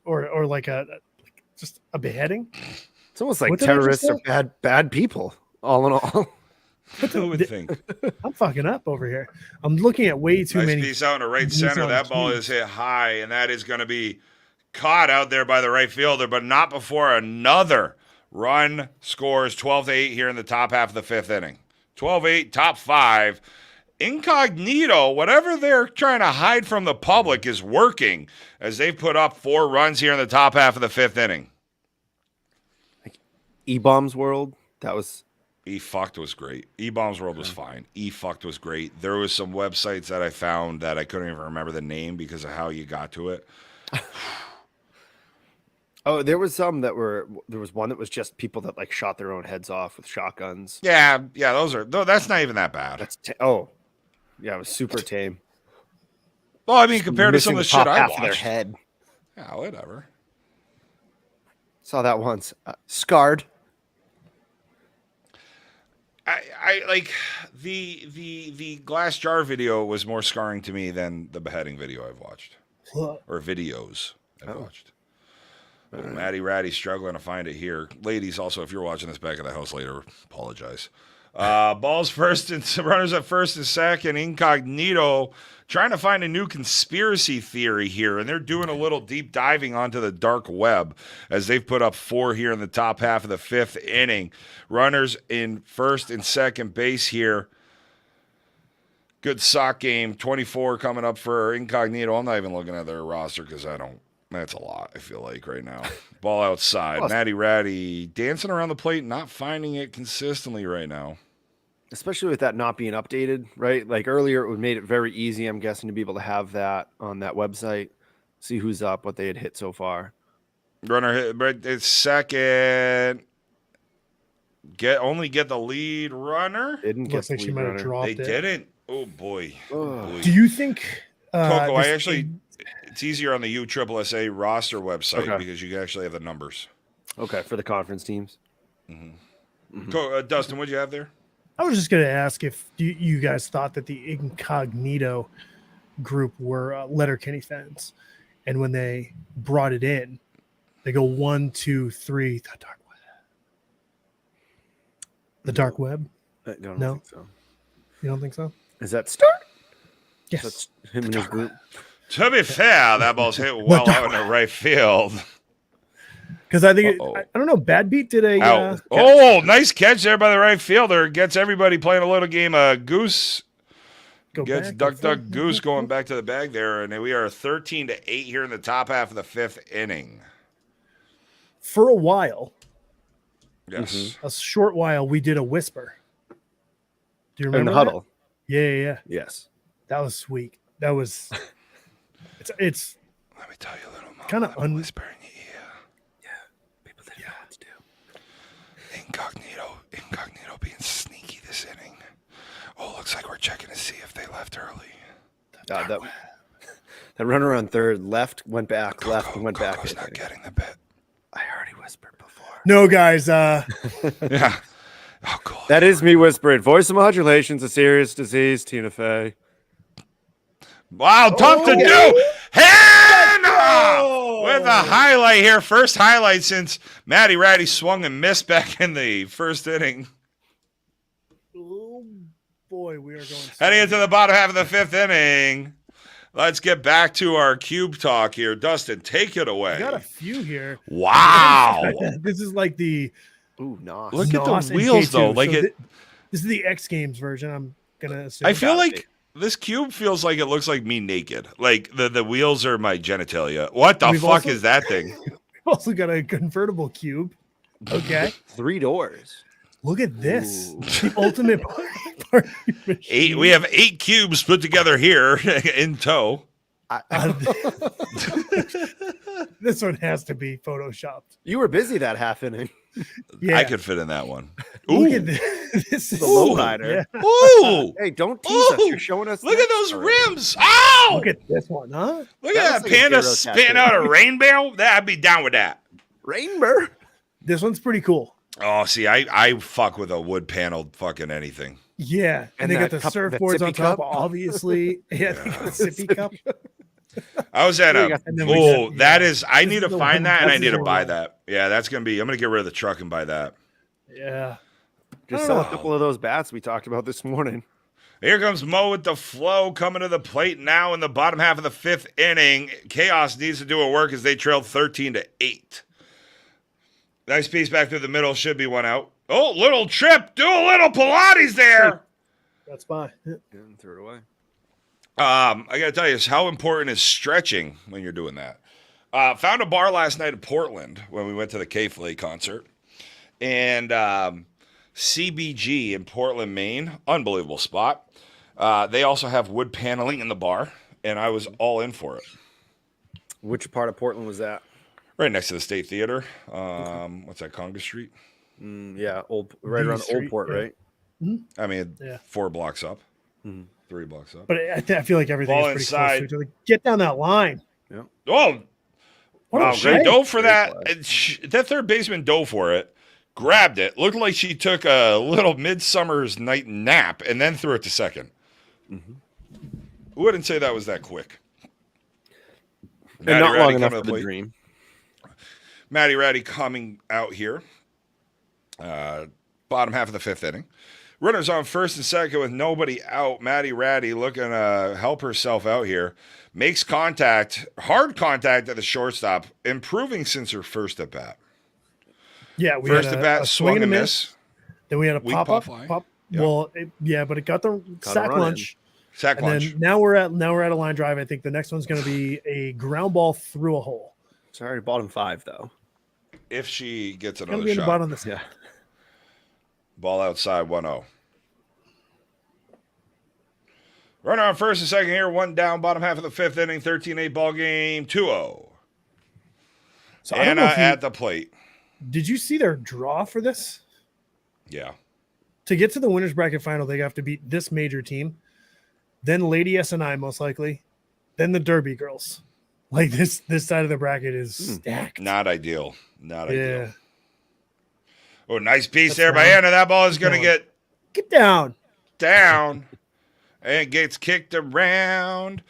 or like just a beheading. It's almost like What did I just terrorists are say? bad people, all in all. Who would think? I'm fucking up over here. I'm looking at way too Nice many. piece out in the right center. Nissan That ball Cubes. is hit high, and that is going to be caught out there by the right fielder, but not before another run scores 12-8 here in the top half of the fifth inning. 12-8, top five. Incognito, whatever they're trying to hide from the public is working as they've put up 4 runs here in the top half of the fifth inning. E-Bombs World, that was... E-Fucked was great. E-Bombs World was fine. E-Fucked was great. There was some websites that I found that I couldn't even remember the name because of how you got to it. Oh, there was one that was just people that like shot their own heads off with shotguns. Yeah, that's not even that bad. Yeah, it was super tame. Well, I mean, compared to some of the Missing shit top I half of their watched. head. Yeah, whatever. Saw that once. Scarred. I like the glass jar video was more scarring to me than the beheading video I've watched or videos I've watched. Matty Ratty struggling to find it here. Ladies, also, if you're watching this back at the house later, apologize. Balls first and runners at first and second. Incognito trying to find a new conspiracy theory here, and they're doing a little deep diving onto the dark web as they've put up 4 here in the top half of the fifth inning. Runners in first and second base here. Good sock game. 24 coming up for Incognito. I'm not even looking at their roster because that's a lot, I feel like, right now. Ball outside. Matty Ratty dancing around the plate, not finding it consistently right now. Especially with that not being updated, right? Like earlier, it would made it very easy, I'm guessing, to be able to have that on that website, see who's up, what they had hit so far. Runner hit, but it's second. Only get the lead runner. Didn't get Looks like the she lead might have runner. dropped They it. didn't. Oh boy. Ugh. Do you think Coco, this- it's easier on the USSSA roster website Okay. because you can actually have the numbers. Okay, for the conference teams. Dustin, what'd you have there? I was just going to ask if you guys thought that the Incognito group were Letterkenny fans, and when they brought it in, they go 1, 2, 3. The dark web. The dark web. I don't No. think so. You don't think so? Is that Start? Yes. That's him and his group. To be fair, that ball's hit well out in the right field. Because I think Uh-oh. I don't know. Bad Beat did a Out. Oh, nice catch there by the right fielder. Gets everybody playing a little game of goose. go Gets back, duck, go duck, forth. goose going back to the bag there. And we are 13-8 here in the top half of the fifth inning. For a while, Yes. a short while, we did a whisper. Do you In remember the that? huddle. Yeah. Yes. That was sweet. That was. It's Let me tell you a little more. Kinda Let me whisper in your ear. People didn't know what to do. Incognito being sneaky this inning. Oh, looks like we're checking to see if they left early. That runner on third left, went back, left, went back. Coco's not getting the bit. I already whispered before. no, guys. Yeah. Oh, cool. That is me whispering. Voice modulation's a serious disease, Tina Fey. Wow, tough to do. Hannah with a highlight here. First highlight since Matty Ratty swung and missed back in the first inning. Oh boy, we are going. Heading into the bottom half of the fifth inning. let's get back to our cube talk here. Dustin, take it away. I got a few here. Wow. This is like the Ooh, nice. Look at NOS the and wheels, K2. though. Like So it. this is the X Games version. I'm gonna assume. I feel gotta like this cube feels like it looks like me naked. Like the wheels are my genitalia. What the We've fuck also- is that thing? We've also got a convertible cube. Okay, 3 doors. look at this. Ooh. The ultimate party machine. We have 8 cubes put together here in tow. This one has to be photoshopped. You were busy that half inning. Yeah, I could fit in that one. look Ooh. at this. This is The lowrider. Yeah. Ooh. Hey, don't tease us. Ooh. You're showing us. Look at next those already. rims. Ow! Look at this one, huh? Look That at looks that like a panda gyro spitting tattoo. out a rain barrel. I'd be down with that. Rainbow. This one's pretty cool. Oh, see, I fuck with a wood paneled fucking anything. Yeah, And and they that got the cup- that surfboards sippy on top. cup? Obviously, yeah, they got the sippy cup. I was at We a. got- And then we Oh, got- that yeah. is. I This need is to the find one- that, and I this need is to the buy one. that. Yeah, that's gonna be. I'm gonna get rid of the truck and buy that. Yeah, Just I saw don't a know. couple of those bats we talked about this morning. Here comes Mo with the flow coming to the plate now in the bottom half of the 5th inning. Chaos needs to do a work as they trailed 13-8. Nice piece back through the middle. Should be one out. Oh, little trip. Do a little Pilates there. that's fine. Yeah. And threw it away. I got to tell you, how important is stretching when you're doing that? Found a bar last night in Portland when we went to the K-Flay concert. And CBG in Portland, Maine, unbelievable spot. They also have wood paneling in the bar, and I was all in for it. Which part of Portland was that? Right next to the State Theater. What's that, Conga Street? Yeah, right D around Street, Old Port, yeah. right? I mean, Yeah. 4 blocks up. Mhm. 3 blocks up. But I feel like everything Ball is pretty inside. close to each other. Get down that line. Oh, What a wow, shame. great dove for Great that. play. And that third baseman dove for it, grabbed it, looked like she took a little midsummer's night nap, and then threw it to second. Wouldn't say that was that quick. And Matty not Ratty long coming enough to for the plate. dream. Matty Ratty coming out here. Bottom half of the 5th inning. Runners on first and second with nobody out. Matty Ratty looking to help herself out here. Makes contact, hard contact at the shortstop, improving since her first at bat. Yeah, we First had at a bat, swing swung and and a miss. miss. Then we had a Weak pop pop up. fly. Pop. Yeah. Well, but it got the Got a sack run in. lunch. Sack And lunch. then now we're at a line drive. I think the next one's going to be a ground ball through a hole. Sorry, bottom 5 though. If she gets It's going another to be in the shot. bottom of the Yeah. Ball outside, 1-0. Runner on first and second here, 1 down, bottom half of the 5th inning, 13-8 ball game, 2-0. So I don't Anna know if you, at the plate. did you see their draw for this? Yeah. To get to the winners bracket final, they have to beat this major team, then Lady S&I most likely, then the Derby girls. Like this side of the bracket is stacked. Not ideal. Not ideal. Yeah. Oh, nice piece That's there by down. Anna. That ball is going to Down. get Get down. down and gets kicked around.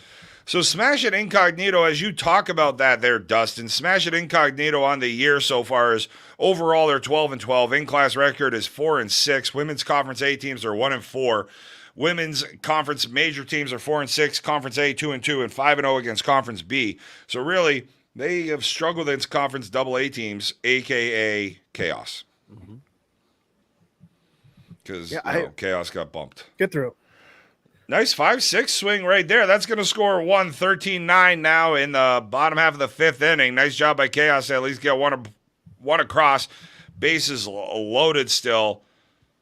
So Smash It Incognito, as you talk about that there, Dustin, Smash It Incognito on the year so far is overall they're 12-12. In-class record is 4-6. Women's Conference A teams are 1-4. Women's Conference major teams are 4-6. Conference A 2-2 and 5-0 against Conference B. So really, they have struggled against Conference AA teams, aka Chaos. Because Chaos got bumped. Get through. Nice 5-6 swing right there. That's going to score 13-9 now in the bottom half of the 5th inning. Nice job by Chaos to at least get one across. Bases loaded still.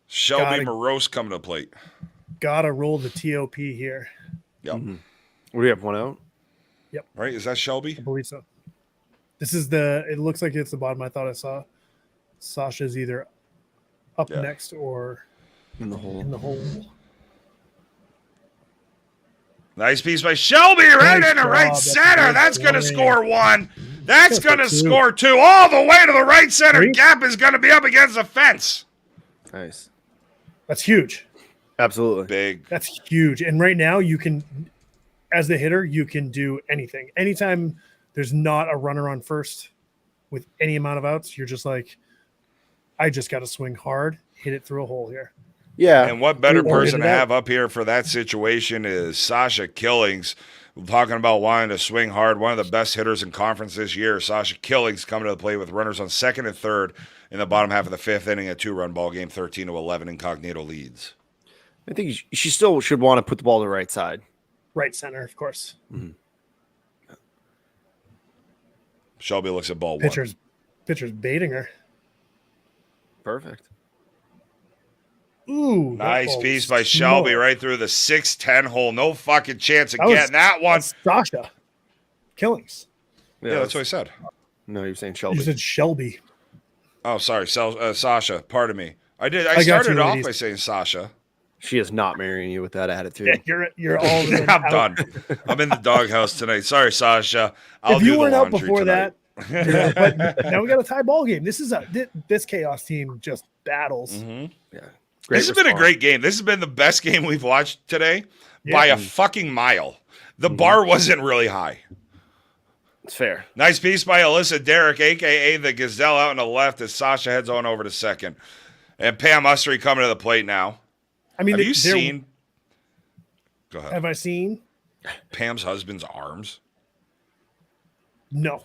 Shelby Morose coming to the plate. Gotta roll the TOP here. Yep. We have 1 out. Right? Is that Shelby? I believe so. This is it looks like it's the bottom. I thought I saw Sasha's either up Yeah. next or In the hole. in the hole. Nice piece by Shelby right Nice into job. right That's a center. good That's going to swing. score 1. That's That's a going to 2. score 2. All the way to the right center. Three. Gap is going to be up against the fence. Nice. That's huge. Absolutely. Big. That's huge. And right now, you can, as the hitter, you can do anything. Anytime there's not a runner on first with any amount of outs, you're just like, I just got to swing hard, hit it through a hole here. Yeah. And what better Or person hit to it out. have up here for that situation is Sasha Killings. talking about wanting to swing hard. One of the best hitters in conference this year, Sasha Killings, coming to the plate with runners on second and third in the bottom half of the fifth inning, a 2-run ball game, 13-11. Incognito leads. I think she still should want to put the ball to the right side. Right center, of course. Mm-hmm. Shelby looks at ball Pitcher's baiting her. Perfect. Ooh, nice piece by Shelby right through the 6-10 hole. No fucking chance of getting that one. Sasha Killings. Yeah, that's what I said. No, you're saying Shelby. You said Shelby. Oh, sorry, Sasha. Pardon me. I started off by saying Sasha. She is not marrying you with that attitude. Yeah, you're all. I'm done. I'm in the doghouse tonight. Sorry, Sasha. If you weren't out before tonight. That, but now we got a tie ball game. This is this Chaos team just battles. Mm-hmm. Yeah, this has been a great game. This has been the best game we've watched today by a fucking mile. The bar wasn't really high. It's fair. Nice piece by Alyssa Derrick, a.k.a. the Gazelle, out on the left as Sasha heads on over to second. And Pam Usry coming to the plate now. I mean, have you seen? Go ahead. Have I seen Pam's husband's arms? No.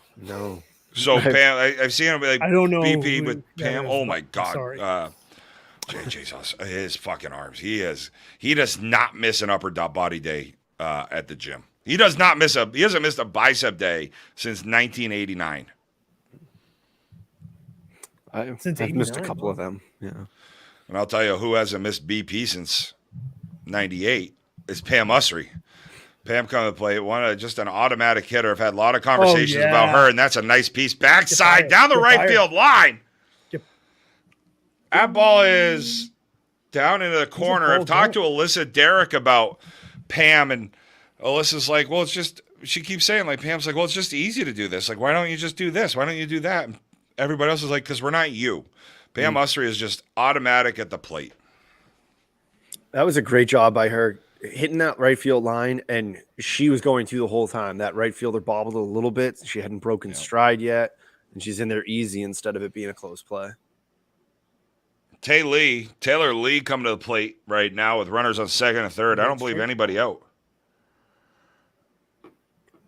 So Pam, I've seen him like I don't know BP with Pam. Oh my God. Sorry. JJ's his fucking arms. He does not miss an upper body day at the gym. He hasn't missed a bicep day since 1989. I've missed a couple of them. Yeah. And I'll tell you who hasn't missed BP since 98 is Pam Usry. Pam coming to play, just an automatic hitter. I've had a lot of conversations about her, and that's a nice piece. Backside, down the right field line. Yep. That ball is down into the corner. I've talked to Alyssa Derrick about Pam, and Alyssa's like, well, it's just, she keeps saying, like, Pam's like, well, it's just easy to do this. Like, why don't you just do this? Why don't you do that? And everybody else is like, because we're not you. Pam Usry is just automatic at the plate. That was a great job by her hitting that right field line, and she was going to the whole time. That right fielder bobbled a little bit. She hadn't broken stride yet, and she's in there easy instead of it being a close play. Taylor Lee coming to the plate right now with runners on second and third. I don't believe anybody out.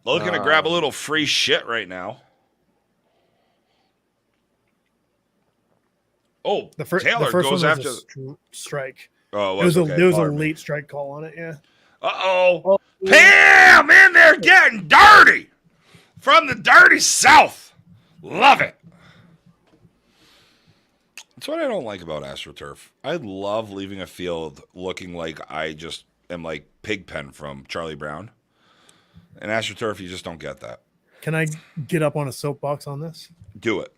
Looking to grab a little free shit right now. Oh, Taylor goes after strike. Oh, there was a late strike call on it. Yeah. Uh-oh. Pam in there getting dirty from the dirty South. Love it. That's what I don't like about AstroTurf. I love leaving a field looking like I just am like Pigpen from Charlie Brown. And AstroTurf, you just don't get that. Can I get up on a soapbox on this? Do it.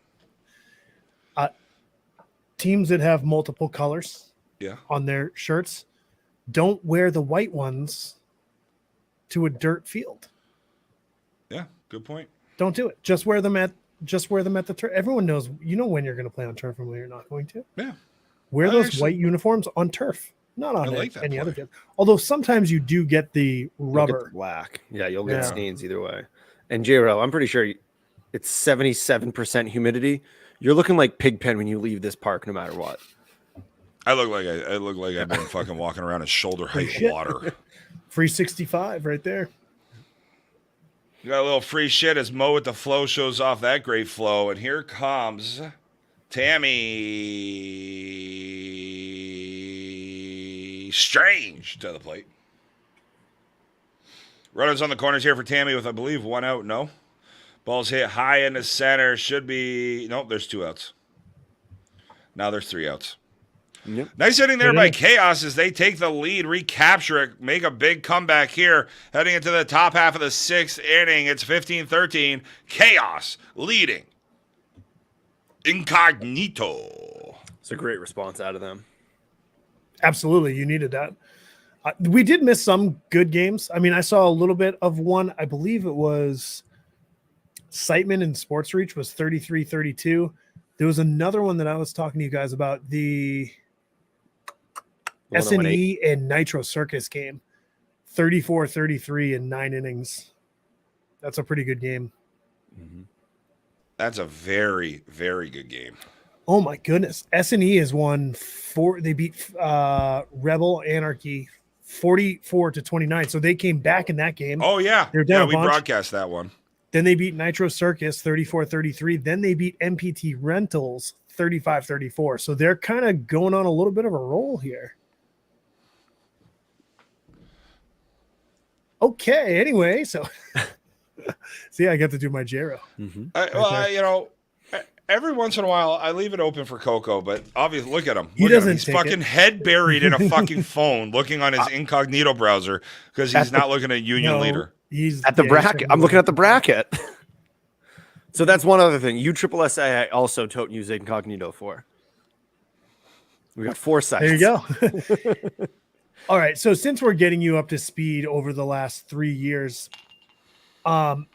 Teams that have multiple colors on their shirts don't wear the white ones to a dirt field. Yeah, good point. Don't do it. Just wear them at the turf. Everyone knows, when you're going to play on turf and when you're not going to. Yeah. Wear those white uniforms on turf, not on any other field. Although sometimes you do get the rubber. Get the whack. Yeah, you'll get stains either way. And JRL, I'm pretty sure it's 77% humidity. You're looking like Pigpen when you leave this park, no matter what. I look like I've been fucking walking around in shoulder height water. Free 65 right there. You got a little free shit as Mo with the flow shows off that great flow, and here comes Tammy Strange to the plate. Runners on the corners here for Tammy with, I believe, one out. No. Ball's hit high in the center. Should be... Nope, there's 2 outs. Now there's 3 outs. Yep. Nice hitting there by Chaos as they take the lead, recapture it, make a big comeback here. Heading into the top half of the 6th inning. It's 15-13. Chaos leading. Incognito. It's a great response out of them. Absolutely. You needed that. We did miss some good games. I mean, I saw a little bit of one. I believe it was... Siteman and Sports Reach was 33-32. There was another one that I was talking to you guys about, the SNE and Nitro Circus game, 34-33 in 9 innings. That's a pretty good game. Mm-hmm. That's a very, very good game. Oh my goodness. SNE has won 4. They beat Rebel Anarchy 44-29. So they came back in that game. Oh yeah, They're down a we bunch. broadcast that one. Then they beat Nitro Circus 34-33. Then they beat MPT Rentals 35-34. So they're kind of going on a little bit of a roll here. Okay, anyway, so see, I got to do my Jero. Every once in a while, I leave it open for Coco, but obviously, look at him. He Look at him. doesn't He's take fucking it. head buried in a fucking phone, looking on his incognito browser because he's not looking at Union No, Leader. He's At the yeah, bracket. I'm looking at the bracket. So that's one other thing. USSSA I also don't use incognito for. We got 4 sites. There you go. All right. So since we're getting you up to speed over the last 3 years, I'm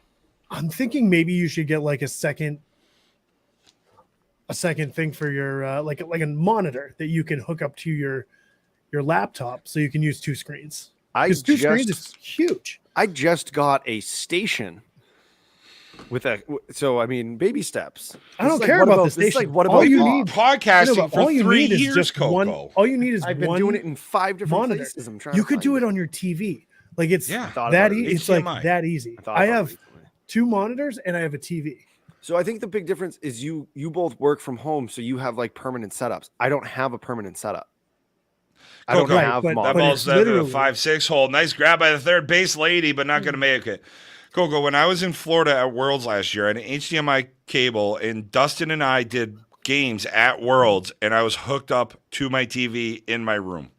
thinking maybe you should get like a second thing for your like a monitor that you can hook up to your laptop so you can use 2 screens. Because 2 screens is huge. I just got a station with baby steps. I don't care about the station. What all about you Bob? need Podcasting for all you 3 need is years, just Coco. one. All you need is I've been one doing it in 5 different monitor. places. I'm trying. You to could find do it on your TV. Like it's Yeah. that it's like HDMI. that easy. thought I about it have recently. 2 monitors and I have a TV. So I think the big difference is you both work from home, so you have like permanent setups. I don't have a permanent setup. I don't Coco. have Right, That but ball's it's at the literally- 5-6 hole. Nice grab by the third base lady, but not going to make it. Coco, when I was in Florida at Worlds last year, I had an HDMI cable, and Dustin and I did games at Worlds, and I was hooked up to my TV in my room.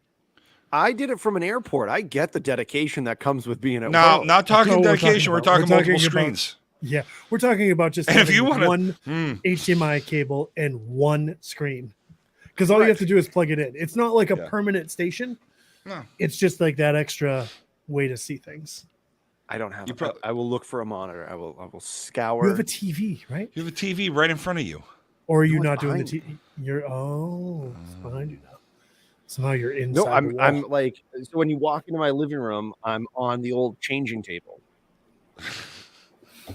I did it from an airport. I get the dedication that comes with being at No, work. not talking what we're dedication. We're talking talking about. We're multiple talking about- screens. Yeah, we're talking about just And if having you wanna- one HDMI cable and one screen, because all you have to do is plug it in. It's not like a Yeah. permanent station. No. It's just like that extra way to see things. I don't have. You it. prob- I will look for a monitor. I will scour. You have a TV, right? You have a TV right in front of you. Or are you No, not it's doing the behind TV? It's behind you now. So now you're inside. No, the I'm wall. like, so when you walk into my living room, I'm on the old changing table.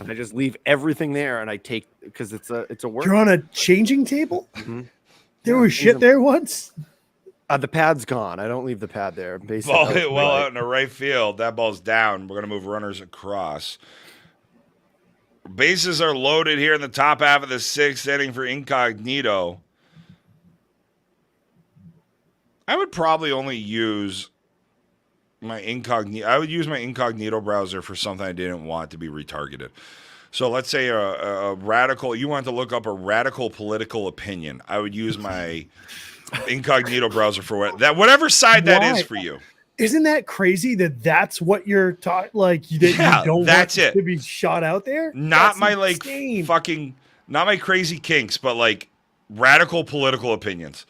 And I just leave everything there, and I take because it's a work. You're on a changing table. Mhm. There Yeah, was shit there once. The pad's gone. I don't leave the pad there. Basically, Ball hit well out in the right field. That ball's down. We're going to move runners across. Bases are loaded here in the top half of the 6th inning for Incognito. I would probably only use my incognito. I would use my incognito browser for something I didn't want to be retargeted. So let's say a radical. You want to look up a radical political opinion. I would use my incognito browser for whatever side that is Why? for you. Isn't that crazy that that's what you're taught? Like that Yeah, you don't that's want it. to be shot out there. Not That's my like insane. fucking, not my crazy kinks, but like radical political opinions.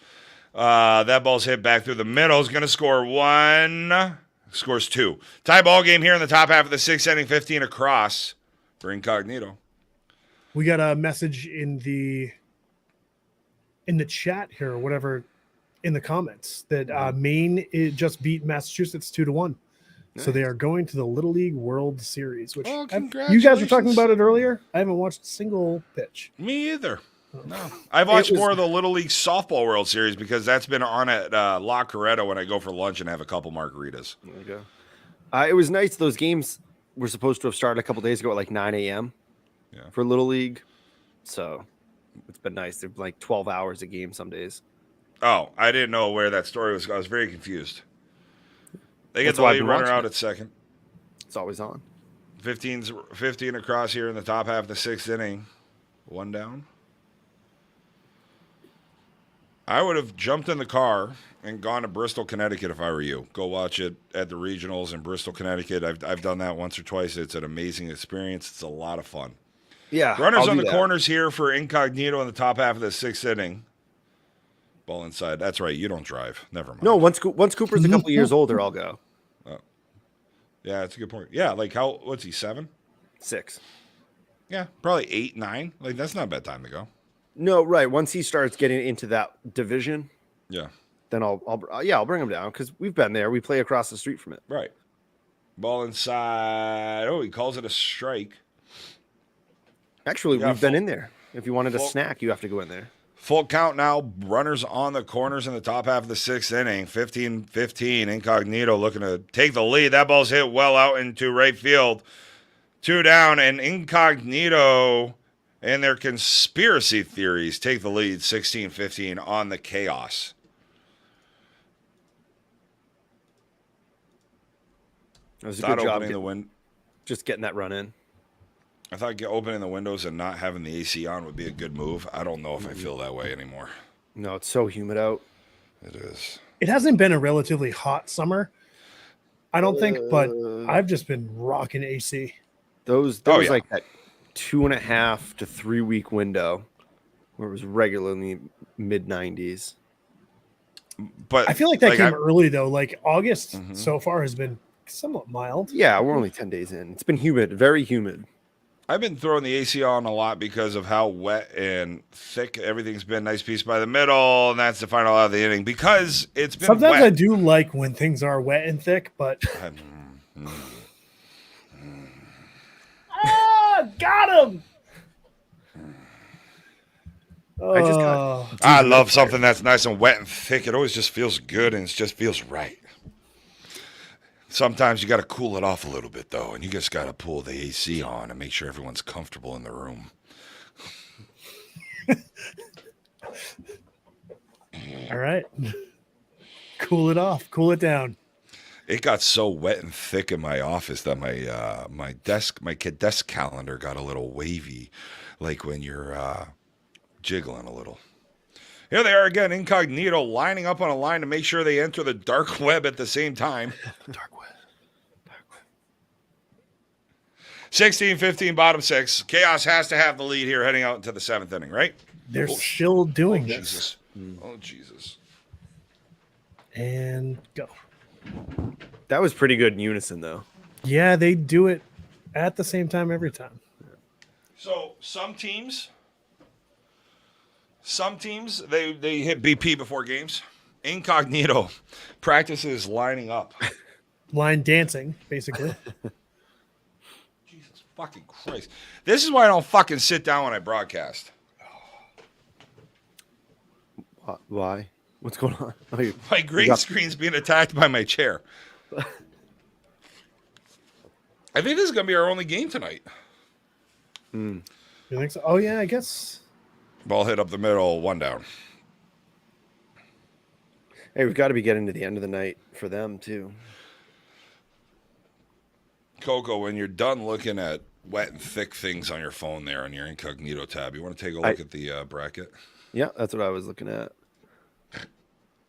That ball's hit back through the middle. Is going to score 1. Scores 2. Tie ball game here in the top half of the 6th inning. 15 across for Incognito. We got a message in the chat here or whatever in the comments that Maine just beat Massachusetts 2-1. So they are going to the Little League World Series, which Oh, you guys were talking congratulations. about it earlier. I haven't watched a single pitch. Me either. No, I've watched more of the Little League Softball World Series because that's been on at La Coretta when I go for lunch and have a couple margaritas. There you go. It was nice. Those games were supposed to have started a couple days ago at like 9 a.m. Yeah. for Little League. So it's been nice. They're like 12 hours a game some days. Oh, I didn't know where that story was. I was very confused. They get That's the why I've lead been runner watching out it. at second. It's always on. 15 across here in the top half of the 6th inning. 1 down. I would have jumped in the car and gone to Bristol, Connecticut if I were you. Go watch it at the regionals in Bristol, Connecticut. I've done that once or twice. It's an amazing experience. It's a lot of fun. Yeah. Runners I'll on do the that. corners here for Incognito in the top half of the 6th inning. Ball inside. That's right. You don't drive. Never mind. No, once Cooper's a couple years older, I'll go. Yeah, that's a good point. Yeah, like what's he, 7? 6. Yeah, probably 8, 9. Like that's not a bad time to go. No, right. Once he starts getting into that division, Yeah, then I'll bring him down because we've been there. We play across the street from it. right. Ball inside. Oh, he calls it a strike. Actually, Yeah, we've been in there. If you wanted a full- snack, you have to go in there. Full count now. Runners on the corners in the top half of the 6th inning. 15-15. Incognito looking to take the lead. That ball's hit well out into right field. 2 down, and Incognito and their conspiracy theories take the lead 16-15 on the Chaos. That was a good job just getting that run in. I thought opening the windows and not having the AC on would be a good move. I don't know if I feel that way anymore. No, it's so humid out. It is. It hasn't been a relatively hot summer, I don't think, but I've just been rocking AC. Those like that 2.5 to 3 week window where it was regularly mid 90s. But I feel like that came early though. Like August so far has been somewhat mild. Yeah, we're only 10 days in. It's been humid, very humid. I've been throwing the AC on a lot because of how wet and thick everything's been. Nice piece by the middle, and that's the final out of the inning because it's been Sometimes wet. I do like when things are wet and thick, but got him. I love something that's nice and wet and thick. It always just feels good and it just feels right. Sometimes you got to cool it off a little bit, though, and you just got to pull the AC on and make sure everyone's comfortable in the room. All right. Cool it off. Cool it down. It got so wet and thick in my office that my desk calendar got a little wavy, like when you're jiggling a little. Here they are again, Incognito, lining up on a line to make sure they enter the dark web at the same time. Dark web. 16-15, bottom 6. Chaos has to have the lead here heading out into the 7th inning, right? They're still doing this. Jesus. Oh, Jesus. And go. That was pretty good in unison, though. Yeah, they do it at the same time every time. So some teams, they hit BP before games. Incognito practices lining up. Line dancing, basically. Jesus fucking Christ. This is why I don't fucking sit down when I broadcast. Why? What's going on? My green screen's being attacked by my chair. I think this is going to be our only game tonight. You think so? Oh, yeah, I guess. Ball hit up the middle, 1 down. Hey, we've got to be getting to the end of the night for them, too. Coco, when you're done looking at wet and thick things on your phone there on your Incognito tab, you want to take a look at the bracket? Yeah, that's what I was looking at.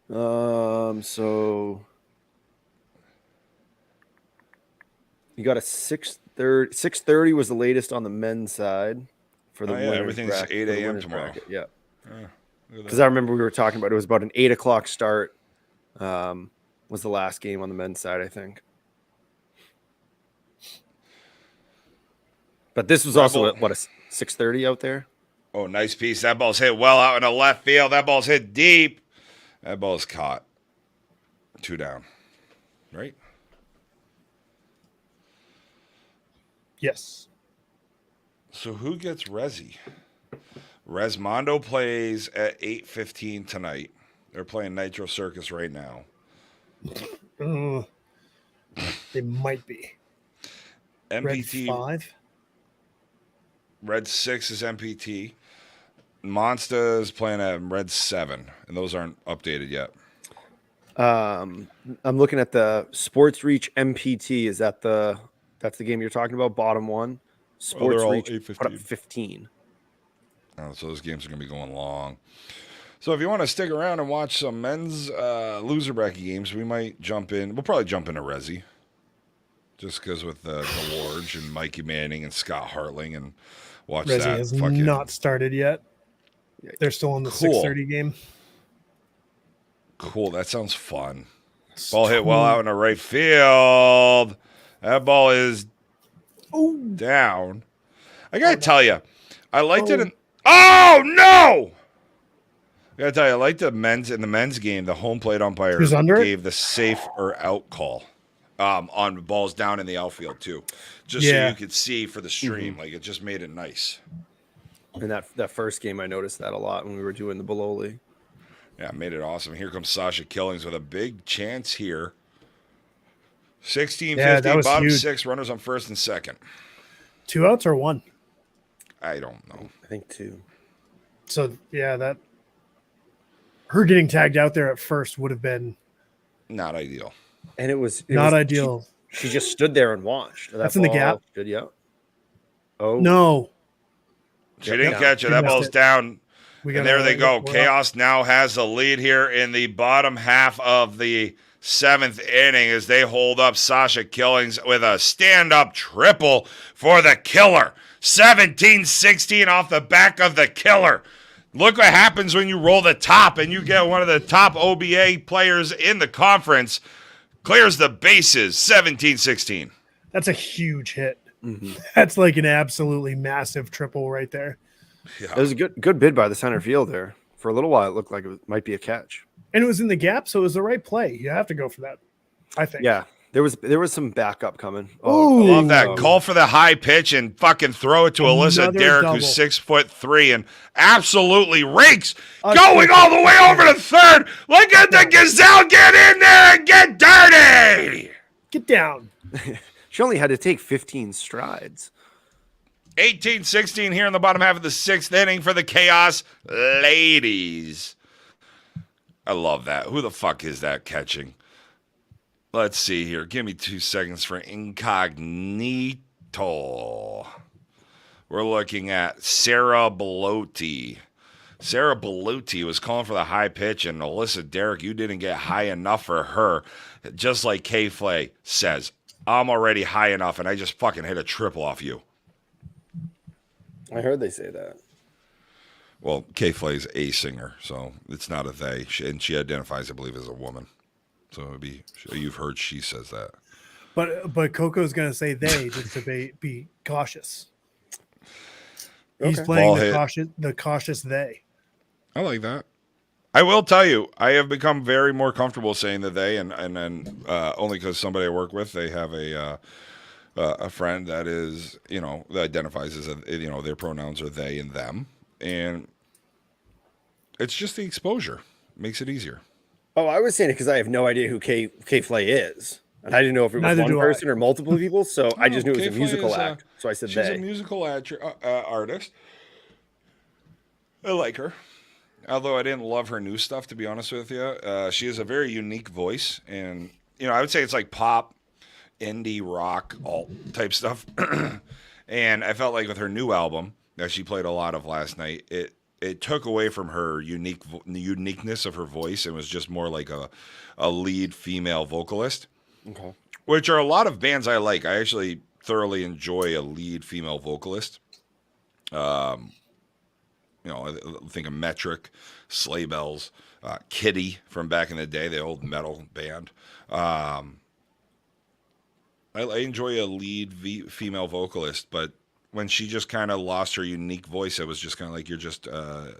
So you got a 6:30. 6:30 was the latest on the men's side for the winners everything's bracket, 8 for the a.m. winners tomorrow. bracket. Yeah, because I remember we were talking about it was about an 8 o'clock start. Was the last game on the men's side, I think. But this was also a 6:30 out there. Oh, nice piece. That ball's hit well out in the left field. That ball's hit deep. That ball's caught. 2 down. Right? Yes. So who gets Resi? Resmondo plays at 8:15 tonight. They're playing Nitro Circus right now. They might be. MPT. Red 5. Red 6 is MPT. Monsta is playing at Red 7, and those aren't updated yet. I'm looking at the Sports Reach MPT. Is that's the game you're talking about? Bottom one. Sports Reach put up 15. Oh, so those games are going to be going long. So if you want to stick around and watch some men's loser bracket games, we might jump in. We'll probably jump into Resi. Just because with Delorge and Mikey Manning and Scott Hartling and watch Resi that. has not started yet. They're still on the 6:30 game. Cool. That sounds fun. Ball hit well out in the right field. That ball is down. I got to tell you, I liked it. Oh, no! I got to tell you, I liked the men's game. The home plate umpire gave the safe or out call on balls down in the outfield, too. Just so you could see for the stream. Like, it just made it nice. In that first game, I noticed that a lot when we were doing the Bololi. Yeah, made it awesome. Here comes Sasha Killings with a big chance here. 16-50, bottom huge. 6, runners on first and second. 2 outs or 1? I don't know. I think 2. So, yeah, her getting tagged out there at first would have been not ideal. And it was not ideal. She just stood there and watched. That's in the gap. Good, yeah. Oh no, she didn't catch it. That ball's down. And there they go. Khaos now has the lead here in the bottom half of the 7th inning as they hold up Sasha Killings with a stand-up triple for the killer. 17-16 off the back of the killer. Look what happens when you roll the top and you get one of the top OBA players in the conference. Clears the bases, 17-16. That's a huge hit. Mm-hmm. That's like an absolutely massive triple right there. Yeah. It was a good bid by the center fielder. For a little while, it looked like it might be a catch. And it was in the gap, so it was the right play. You have to go for that, I think. Yeah, there was some backup coming. Oh, I love that. Call for the high pitch and fucking throw it to Alyssa Derrick, double. Who's 6'3" and absolutely rakes. Going all the way over to third. Look at the Gazelle get in there and get dirty. Get down. She only had to take 15 strides. 18-16 here in the bottom half of the 6th inning for the Khaos ladies. I love that. Who the fuck is that catching? Let's see here. Give me 2 seconds for incognito. We're looking at Sarah Belotti. Sarah Belotti was calling for the high pitch, and Alyssa Derrick, you didn't get high enough for her. Just like K Flay says, I'm already high enough, and I just fucking hit a triple off you. I heard they say that. Well, K Flay's a singer, so it's not a they. And she identifies, I believe, as a woman. So it would be, you've heard she says that. But Coco's going to say they just to be cautious. Okay. He's playing the cautious they. I like that. I will tell you, I have become very more comfortable saying the they, and then only because somebody I work with, they have a friend that is, that identifies as their pronouns are they and them, and it's just the exposure makes it easier. Oh, I was saying it because I have no idea who K Flay is, and I didn't know if it was one person or multiple people. So I just knew it was a musical act. So I said she's a musical artist. I like her, although I didn't love her new stuff, to be honest with you. She has a very unique voice, and I would say it's like pop, indie rock, alt type stuff. And I felt like with her new album that she played a lot of last night, it took away from her uniqueness of her voice and was just more like a lead female vocalist. Okay. Which are a lot of bands I like. I actually thoroughly enjoy a lead female vocalist. I think of Metric, Sleigh Bells, Kitty from back in the day, the old metal band. I enjoy a lead female vocalist, but when she just kind of lost her unique voice, it was just kind of like you're just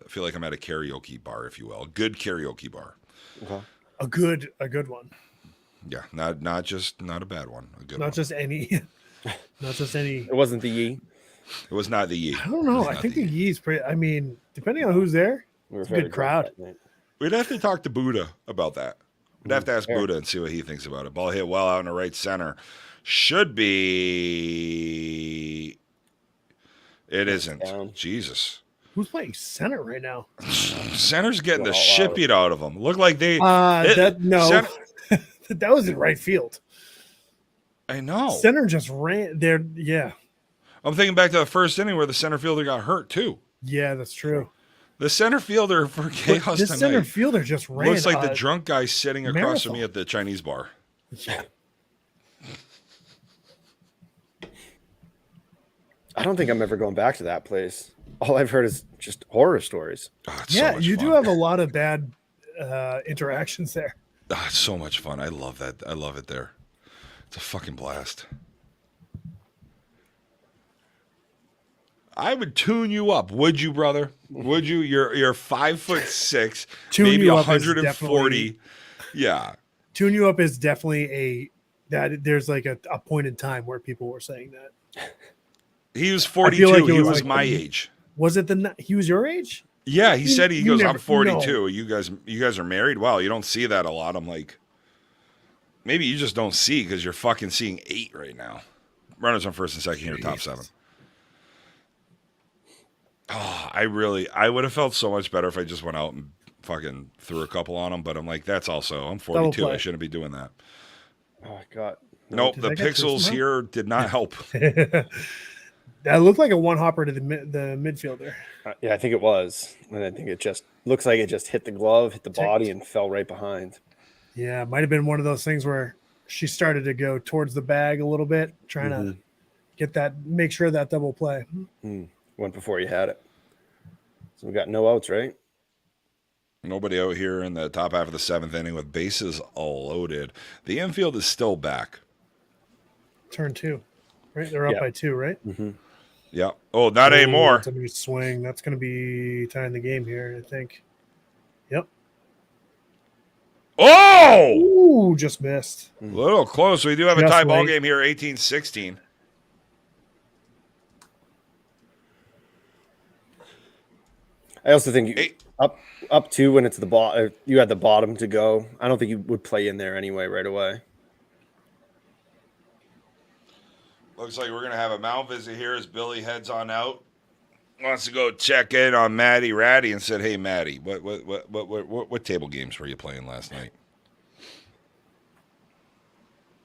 feel like I'm at a karaoke bar, if you will, a good karaoke bar. Okay. A good one. Yeah, not a bad one. A good not one. Just any. Not just any. It wasn't the Yee. It was not the Yee. I don't know. I think the Yee's pretty. I mean, depending on who's there, it's a good crowd. We'd have to talk to Buddha about that. We'd have to ask Buddha and see what he thinks about it. Ball hit well out in the right center. Should be. It isn't. Down. Jesus. Who's playing center right now? Center's getting the shit beat out of them. Look like they. That was in right field. I know. Center just ran there. Yeah. I'm thinking back to the first inning where the center fielder got hurt too. Yeah, that's true. The center fielder for Khaos this tonight. Center fielder just ran. Looks like the drunk guy sitting across marathon. from me at the Chinese bar. Yeah. I don't think I'm ever going back to that place. All I've heard is just horror stories. Oh, yeah, so you fun. do have a lot of bad interactions there. Oh, it's so much fun. I love that. I love it there. It's a fucking blast. I would tune you up, would you, brother? Would you? You're 5'6", maybe 140. Yeah. Tune you up is definitely there's like a point in time where people were saying that. He was 42. Like he was my age. Was it he was your age? Yeah, he said he goes, never, I'm 42. No. You guys are married? Wow, you don't see that a lot. I'm like, maybe you just don't see because you're fucking seeing 8 right now. Runners on first and second here, top 7. Oh, I would have felt so much better if I just went out and fucking threw a couple on them. But I'm like, I'm 42. I shouldn't be doing that. Oh, God. Nope, the pixels here did not help. That looked like a one hopper to the midfielder. Yeah, I think it was. And I think it just looks like it just hit the glove, hit the body, and fell right behind. Yeah, it might have been one of those things where she started to go towards the bag a little bit, trying to make sure that double play. Went before you had it. So we got no outs, right? Nobody out here in the top half of the 7th inning with bases all loaded. The infield is still back. Turn 2, right? They're up by 2, right? Mm-hmm. Yeah. Oh, not anymore. It's a new swing. That's going to be tying the game here, I think. Yep. Oh! Ooh, just missed. A little close. We do have a tie ball game here, 18-16. I also think up 2 when it's the bottom, you had the bottom to go. I don't think you would play in there anyway right away. Looks like we're going to have a mound visit here as Billy heads on out. Wants to go check in on Maddie Ratty and said, "Hey, Maddie, what table games were you playing last night?"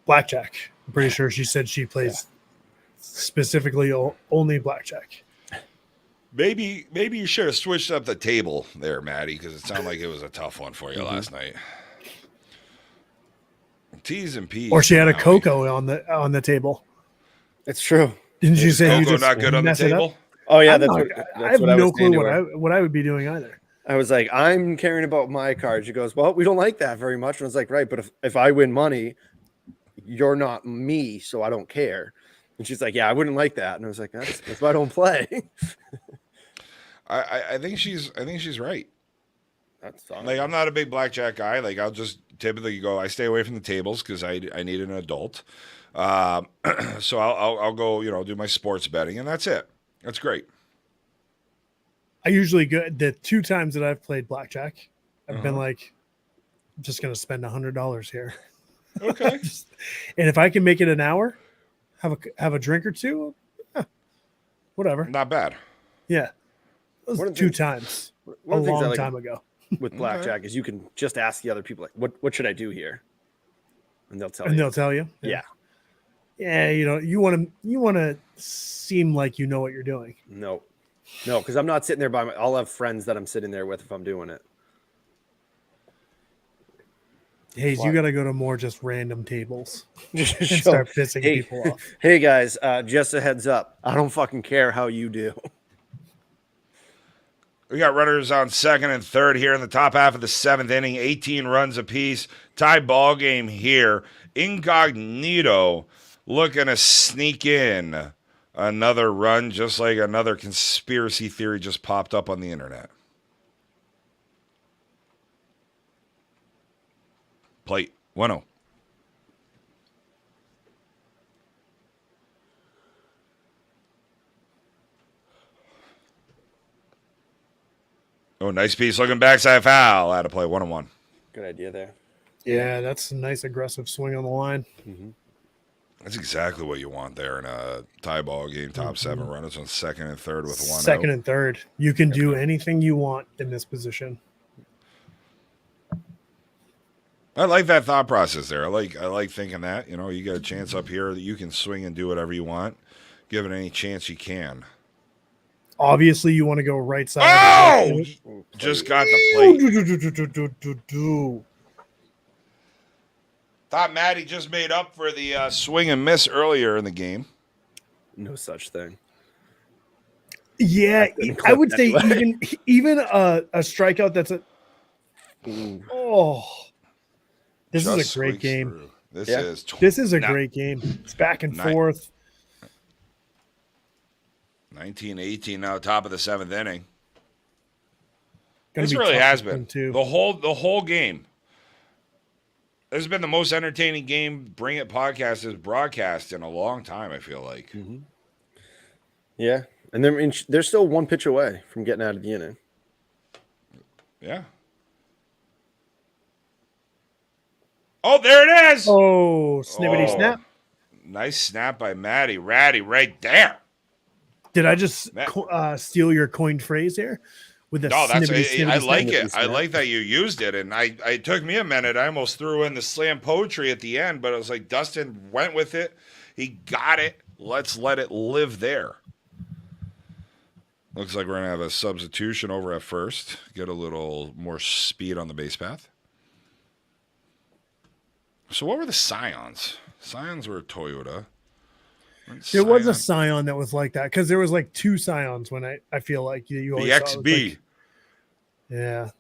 Blackjack. I'm pretty sure she said she plays specifically only blackjack. Maybe you should have switched up the table there, Maddie, because it sounded like it was a tough one for you last night. T's and P's. Or she had a cocoa on the table. It's true. Didn't you say cocoa you just not good on the table? Oh yeah, I have no clue what I would be doing either. I was like, I'm caring about my card. She goes, well, we don't like that very much. And I was like, right, but if I win money, you're not me, so I don't care. And she's like, yeah, I wouldn't like that. And I was like, that's why I don't play. I think she's right. That's fine. Like, I'm not a big blackjack guy. Like, I'll just typically go, I stay away from the tables because I need an adult. So I'll go, do my sports betting, and that's it. That's great. I usually go the 2 times that I've played blackjack, I've been like, I'm just going to spend $100 here. Okay. And if I can make it an hour, have a drink or two, whatever. Not bad. Yeah. Those 2 times. A long time ago. With blackjack is you can just ask the other people, like, what should I do here? And they'll tell you. And they'll tell you. Yeah. Yeah, you want to seem like you know what you're doing. No, because I'm not sitting there I'll have friends that I'm sitting there with if I'm doing it. Hayes, you got to go to more just random tables and start pissing people off. Hey guys, just a heads up. I don't fucking care how you do. We got runners on 2nd and 3rd here in the top half of the 7th inning, 18 runs apiece. Tie ball game here. Incognito looking to sneak in another run, just like another conspiracy theory just popped up on the internet. Plate 1-0. Oh, nice piece. Looking backside foul. Out of play 1-1. Good idea there. Yeah, that's a nice aggressive swing on the line. Mm-hmm. That's exactly what you want there in a tie ball game. Top 7 runners on 2nd and 3rd with 1 2nd out. and 3rd. You can do anything you want in this position. I like that thought process there. I like thinking that, you got a chance up here that you can swing and do whatever you want. Give it any chance you can. Obviously, you want to go right side. Oh! Just got the plate. Thought Maddie just made up for the swing and miss earlier in the game. No such thing. Yeah, I would say even a strikeout that's a. Oh, this just is a great game. Through. This is a great game. It's back and forth. 19-18 now, top of the 7th inning. This really has been the whole game. This has been the most entertaining game Bring It podcast has broadcast in a long time, I feel like. Mm-hmm. Yeah, And they're still one pitch away from getting out of the inning. Yeah. Oh, there it is. Oh, snippity snap. Nice snap by Matty Ratty right there. Did I just steal your coined phrase here? With the No, that's snippity, I snippity, like snap? it. I like that you used it, and it took me a minute. I almost threw in the slam poetry at the end, but I was like, Dustin went with it. He got it. Let's let it live there. Looks like we're gonna have a substitution over at first. Get a little more speed on the base path. So what were the Scions? Scions were Toyota. There was a Scion that was like that because there was like 2 Scions when I feel like you The always XB. like, yeah,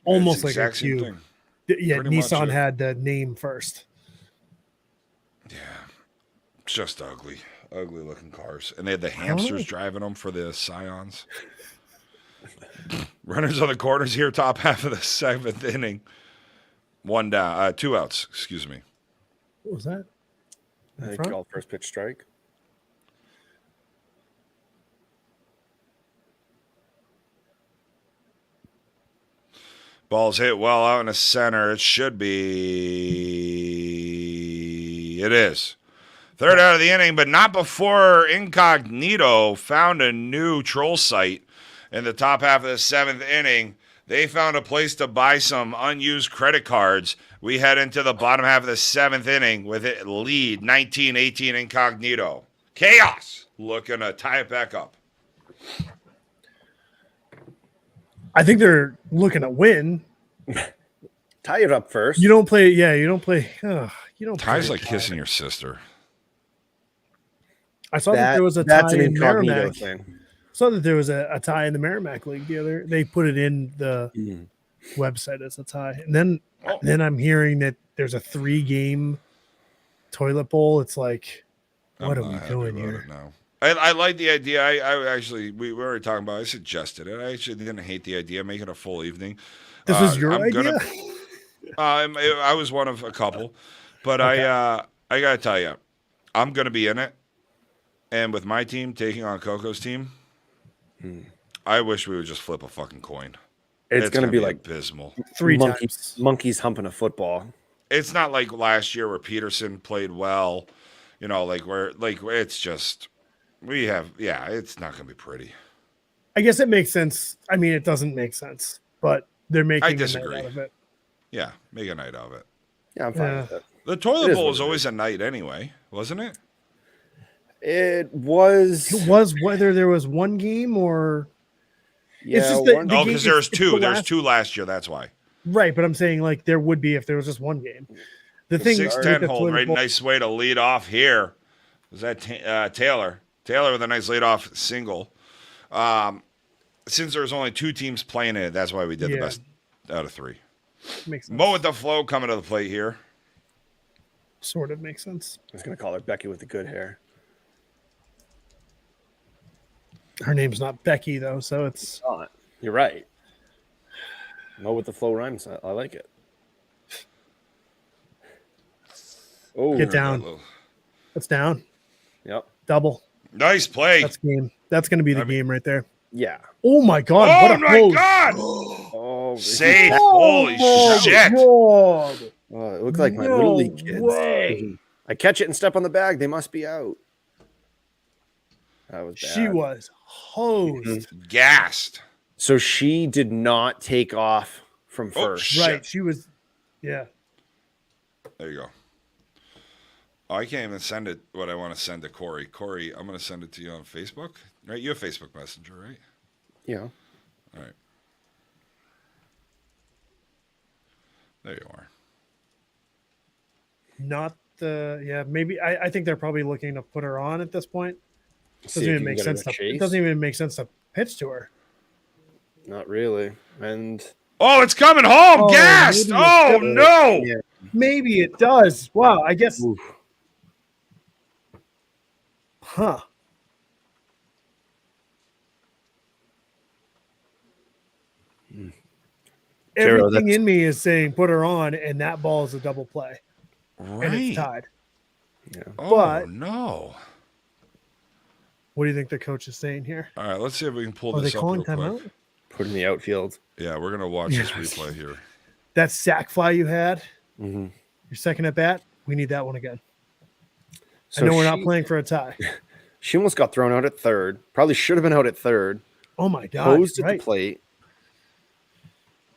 almost like a exact same Q. thing. Yeah, Pretty much Nissan it. had the name first. Yeah, just ugly looking cars, and they had the hamsters driving them for the Scions. Runners on the corners here, top half of the 7th inning. 1 down, 2 outs. Excuse me. What was that? I think called first pitch strike. Ball's hit well out in the center. It should be. It is. 3rd out of the inning, but not before Incognito found a new troll site in the top half of the 7th inning. They found a place to buy some unused credit cards. We head into the bottom half of the 7th inning with it lead 19-18 Incognito. Khaos looking to tie it back up. I think they're looking to win. Tie it up first. You don't play. Yeah, you don't play. You don't. Tie's play like kissing your sister. I saw that there was a that's tie an in Incognito Merrimack. thing. Saw that there was a tie in the Merrimack League the other. They put it in the website as a tie, and then I'm hearing that there's a 3-game toilet bowl. It's like, what are we doing here? No. I like the idea. I actually, we were already talking about it. I suggested it. I actually didn't hate the idea. Make it a full evening. This was your idea? I was one of a couple. But okay. I got to tell you, I'm going to be in it. And with my team taking on Coco's team, I wish we would just flip a fucking coin. It's going to be like abysmal. 3 times. Monkeys humping a football. It's not like last year where Peterson played well. You know, like where it's just... it's not going to be pretty. I guess it makes sense. I mean, it doesn't make sense, but they're making I disagree. a night out of it. Yeah, make a night of it. Yeah, I'm fine with it. The toilet bowl is always a night anyway, wasn't it? It was. It was whether there was 1 game or. Yeah, it's just because there's 2. There's 2 last year. That's why. Right, but I'm saying like there would be if there was just 1 game. The thing 6-10 hold, right? Nice way to lead off here. Was that Taylor? Taylor with a nice leadoff single. Since there's only 2 teams playing it, that's why we did the best out of 3. Makes sense. Mo with the flow coming to the plate here. Sort of makes sense. I was going to call her Becky with the good hair. Her name's not Becky though, so it's. You're right. Mo with the flow rhymes. I like it. Oh, get down. It's down. Yep. Double. Nice play. That's game. That's going to be the game right there. Yeah. Oh my God! Oh what a my pose. God! Oh, safe! Holy shit! God. Oh, it looked like my little league kids. Way. I catch it and step on the bag. They must be out. That was bad. She was hosed. Gassed. So she did not take off from first. Shit. Right. She was. Yeah. There you go. Oh, I can't even send it what I want to send to Corey. Corey, I'm going to send it to you on Facebook. Right? You have Facebook Messenger, right? Yeah. All right. There you are. Not the. Yeah. Maybe. I think they're probably looking to put her on at this point. Doesn't even make sense. It doesn't even make sense to pitch to her. Not really. And. Oh, it's coming home. Gassed. Oh, no. Yeah. Maybe it does. Wow. I guess. Oof. Huh. Everything in me is saying put her on, and that ball is a double play. Right. And it's tied. Yeah. Oh, But no. What do you think the coach is saying here? All right, let's see if we can pull Are they this up calling real quick. timeout? Put in the outfield. Yeah, we're gonna watch this replay here. That sack fly you had, Mm-hmm. your second at bat, we need that one again. So I know we're not playing for a tie. She almost got thrown out at third. Probably should have been out at third. Oh my God. Posed at right. the plate.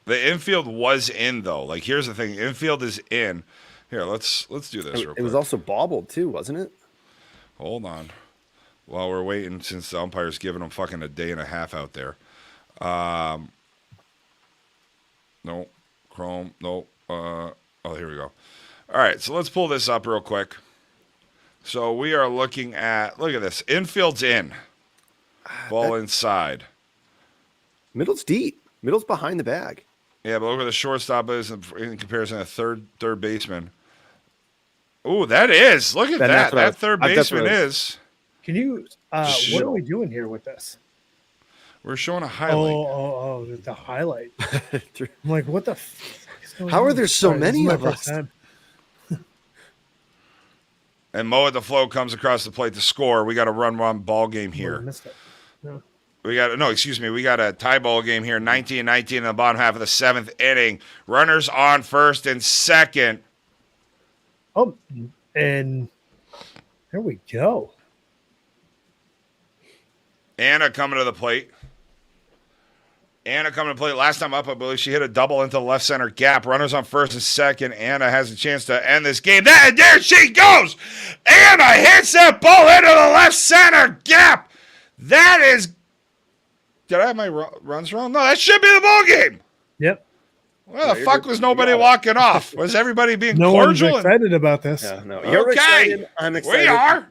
The infield was in though. Like here's the thing, infield is in. Here, let's do this real quick. It was also bobbled too, wasn't it? Hold on. While we're waiting, since the umpire's giving them fucking a day and a half out there. No, Chrome, no. Oh, here we go. All right, so let's pull this up real quick. So we are looking at, look at this. Infield's in. Ball inside. Middle's deep. Middle's behind the bag. Yeah, but look where the shortstop is in comparison to third baseman. Ooh, that is. Look at Then that's that. what I That was- third that's what baseman I was- is. Can you, what Sure. are we doing here with this? We're showing a highlight. Oh, the highlight. I'm like, what the fuck is going How on? are there so Sorry, this is many my of first us? time. And Mo at the flow comes across the plate to score. We got a run ball game Oh, I here. missed it. No. We got a tie ball game here. 19-19 in the bottom half of the seventh inning. Runners on first and second. Oh, and there we go. Anna coming to the plate. Last time up, I believe she hit a double into the left center gap. Runners on first and second. Anna has a chance to end this game. There she goes. Anna hits that ball into the left center gap. That is. Did I have my runs wrong? No, that should be the ball game. Yep. Well, the fuck was nobody walking off? Was everybody being No one's cordial? excited about this. Yeah, no. You're Okay. excited. I'm excited. We are.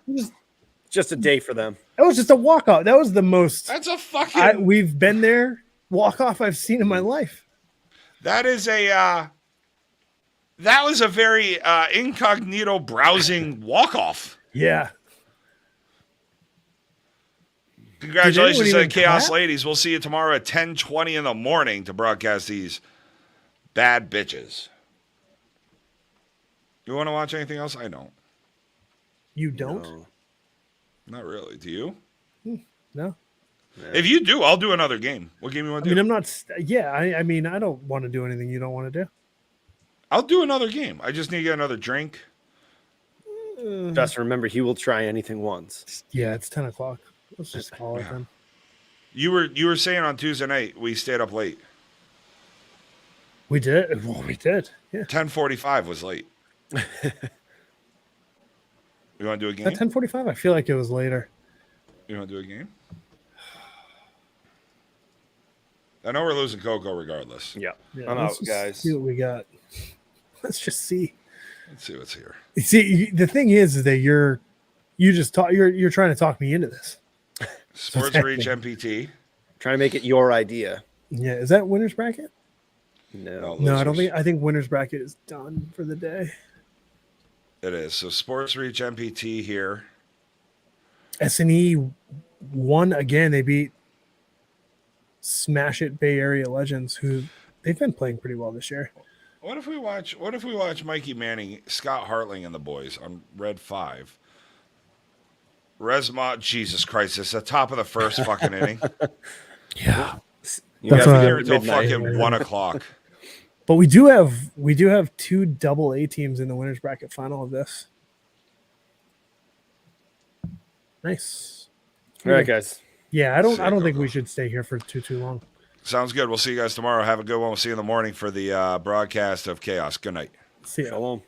Just a day for them. That was just a walkout. That was the most That's a fucking. we've been there walk off I've seen in my life. That is a. That was a very incognito browsing walk off. Yeah. Congratulations to the even Chaos clap? ladies. We'll see you tomorrow at 10:20 in the morning to broadcast these bad bitches. You want to watch anything else? I don't. You don't? No. Not really. Do you? No. If you do, I'll do another game. What game you want I to do? mean, I'm not. I mean, I don't want to do anything you don't want to do. I'll do another game. I just need to get another drink. Just remember, he will try anything once. Yeah, it's 10 o'clock. Let's just call it then. You were saying on Tuesday night we stayed up late. We did. Well, we did. Yeah. 10:45 was late. You want to do a game? At 10:45, I feel like it was later. You want to do a game? I know we're losing Coco regardless. Yeah. Yeah, I'm let's out, just guys. See what we got. Let's just see. Let's see what's here. You see, the thing is that you're trying to talk me into this. Sports Reach MPT. Trying to make it your idea. Yeah, is that winner's bracket? No. No, I don't losers. think. I think winner's bracket is done for the day. It is. So Sports Reach MPT here. S&E won again. They beat Smash It Bay Area Legends, who they've been playing pretty well this year. What if we watch Mikey Manning, Scott Hartling, and the boys on Red 5? Resmont, Jesus Christ, it's the top of the first fucking inning. Yeah, You That's guys what are Here I- until midnight. fucking 1 o'clock. but we do have two double A teams in the winners bracket final of this. Nice. All right, guys. Yeah, I don't Sick, think we Coco. should stay here for too long. Sounds good. We'll see you guys tomorrow. Have a good one. We'll see you in the morning for the broadcast of Chaos. Good night. See ya. Shalom.